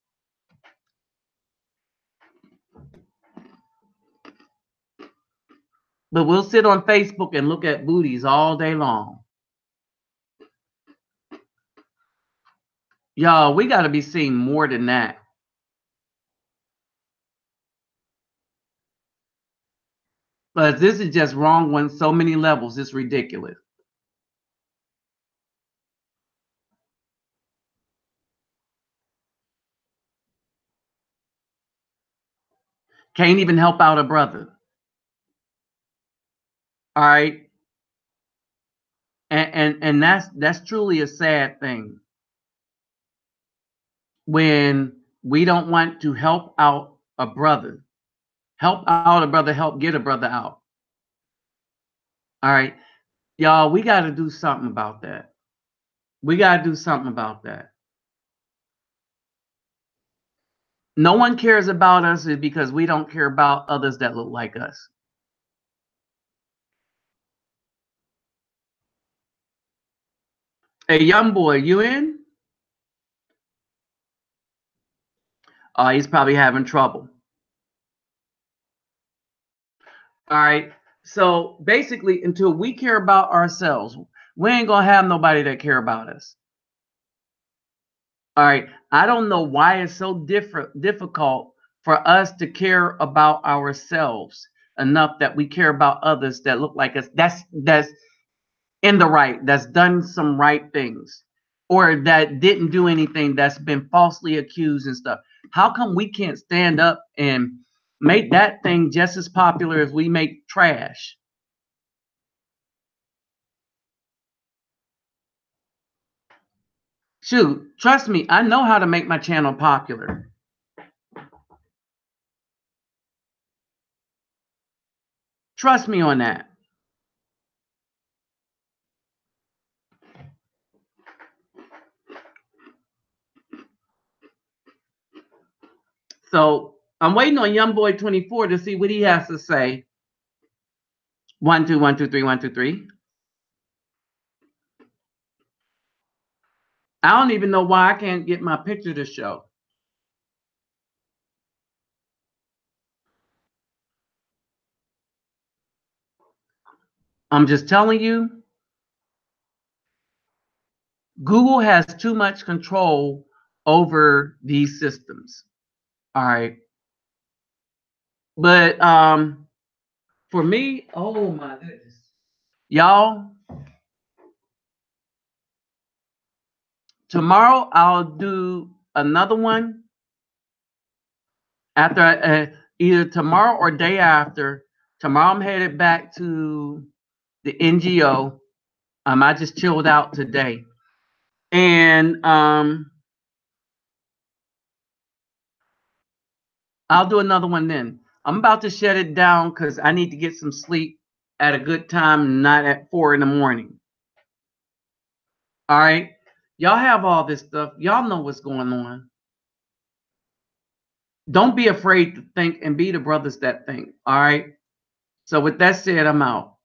But we'll sit on Facebook and look at booties all day long. Y'all, we got to be seeing more than that. But this is just wrong on so many levels. It's ridiculous. Can't even help out a brother. All right. And that's truly a sad thing when we don't want to help out a brother. Help out a brother, help get a brother out. All right. Y'all, we got to do something about that. We got to do something about that. No one cares about us because we don't care about others that look like us. Hey, young boy, you in? He's probably having trouble. All right. So basically, until we care about ourselves, we ain't gonna have nobody that care about us. All right. I don't know why it's so difficult for us to care about ourselves enough that we care about others that look like us. That's in the right, that's done some right things, or that didn't do anything, that's been falsely accused and stuff. How come we can't stand up and make that thing just as popular as we make trash? Shoot, trust me, I know how to make my channel popular. Trust me on that. So I'm waiting on Young Boy 24 to see what he has to say. 1 2 1 2 3 1 2 3. I don't even know why I can't get my picture to show. I'm just telling you, Google has too much control over these systems. All right. But for me, oh my goodness. Y'all, tomorrow I'll do another one after either tomorrow or day after. Tomorrow I'm headed back to the NGO. I just chilled out today. And I'll do another one then. I'm about to shut it down because I need to get some sleep at a good time, not at 4 in the morning. All right. Y'all have all this stuff. Y'all know what's going on. Don't be afraid to think and be the brothers that think. All right. So with that said, I'm out.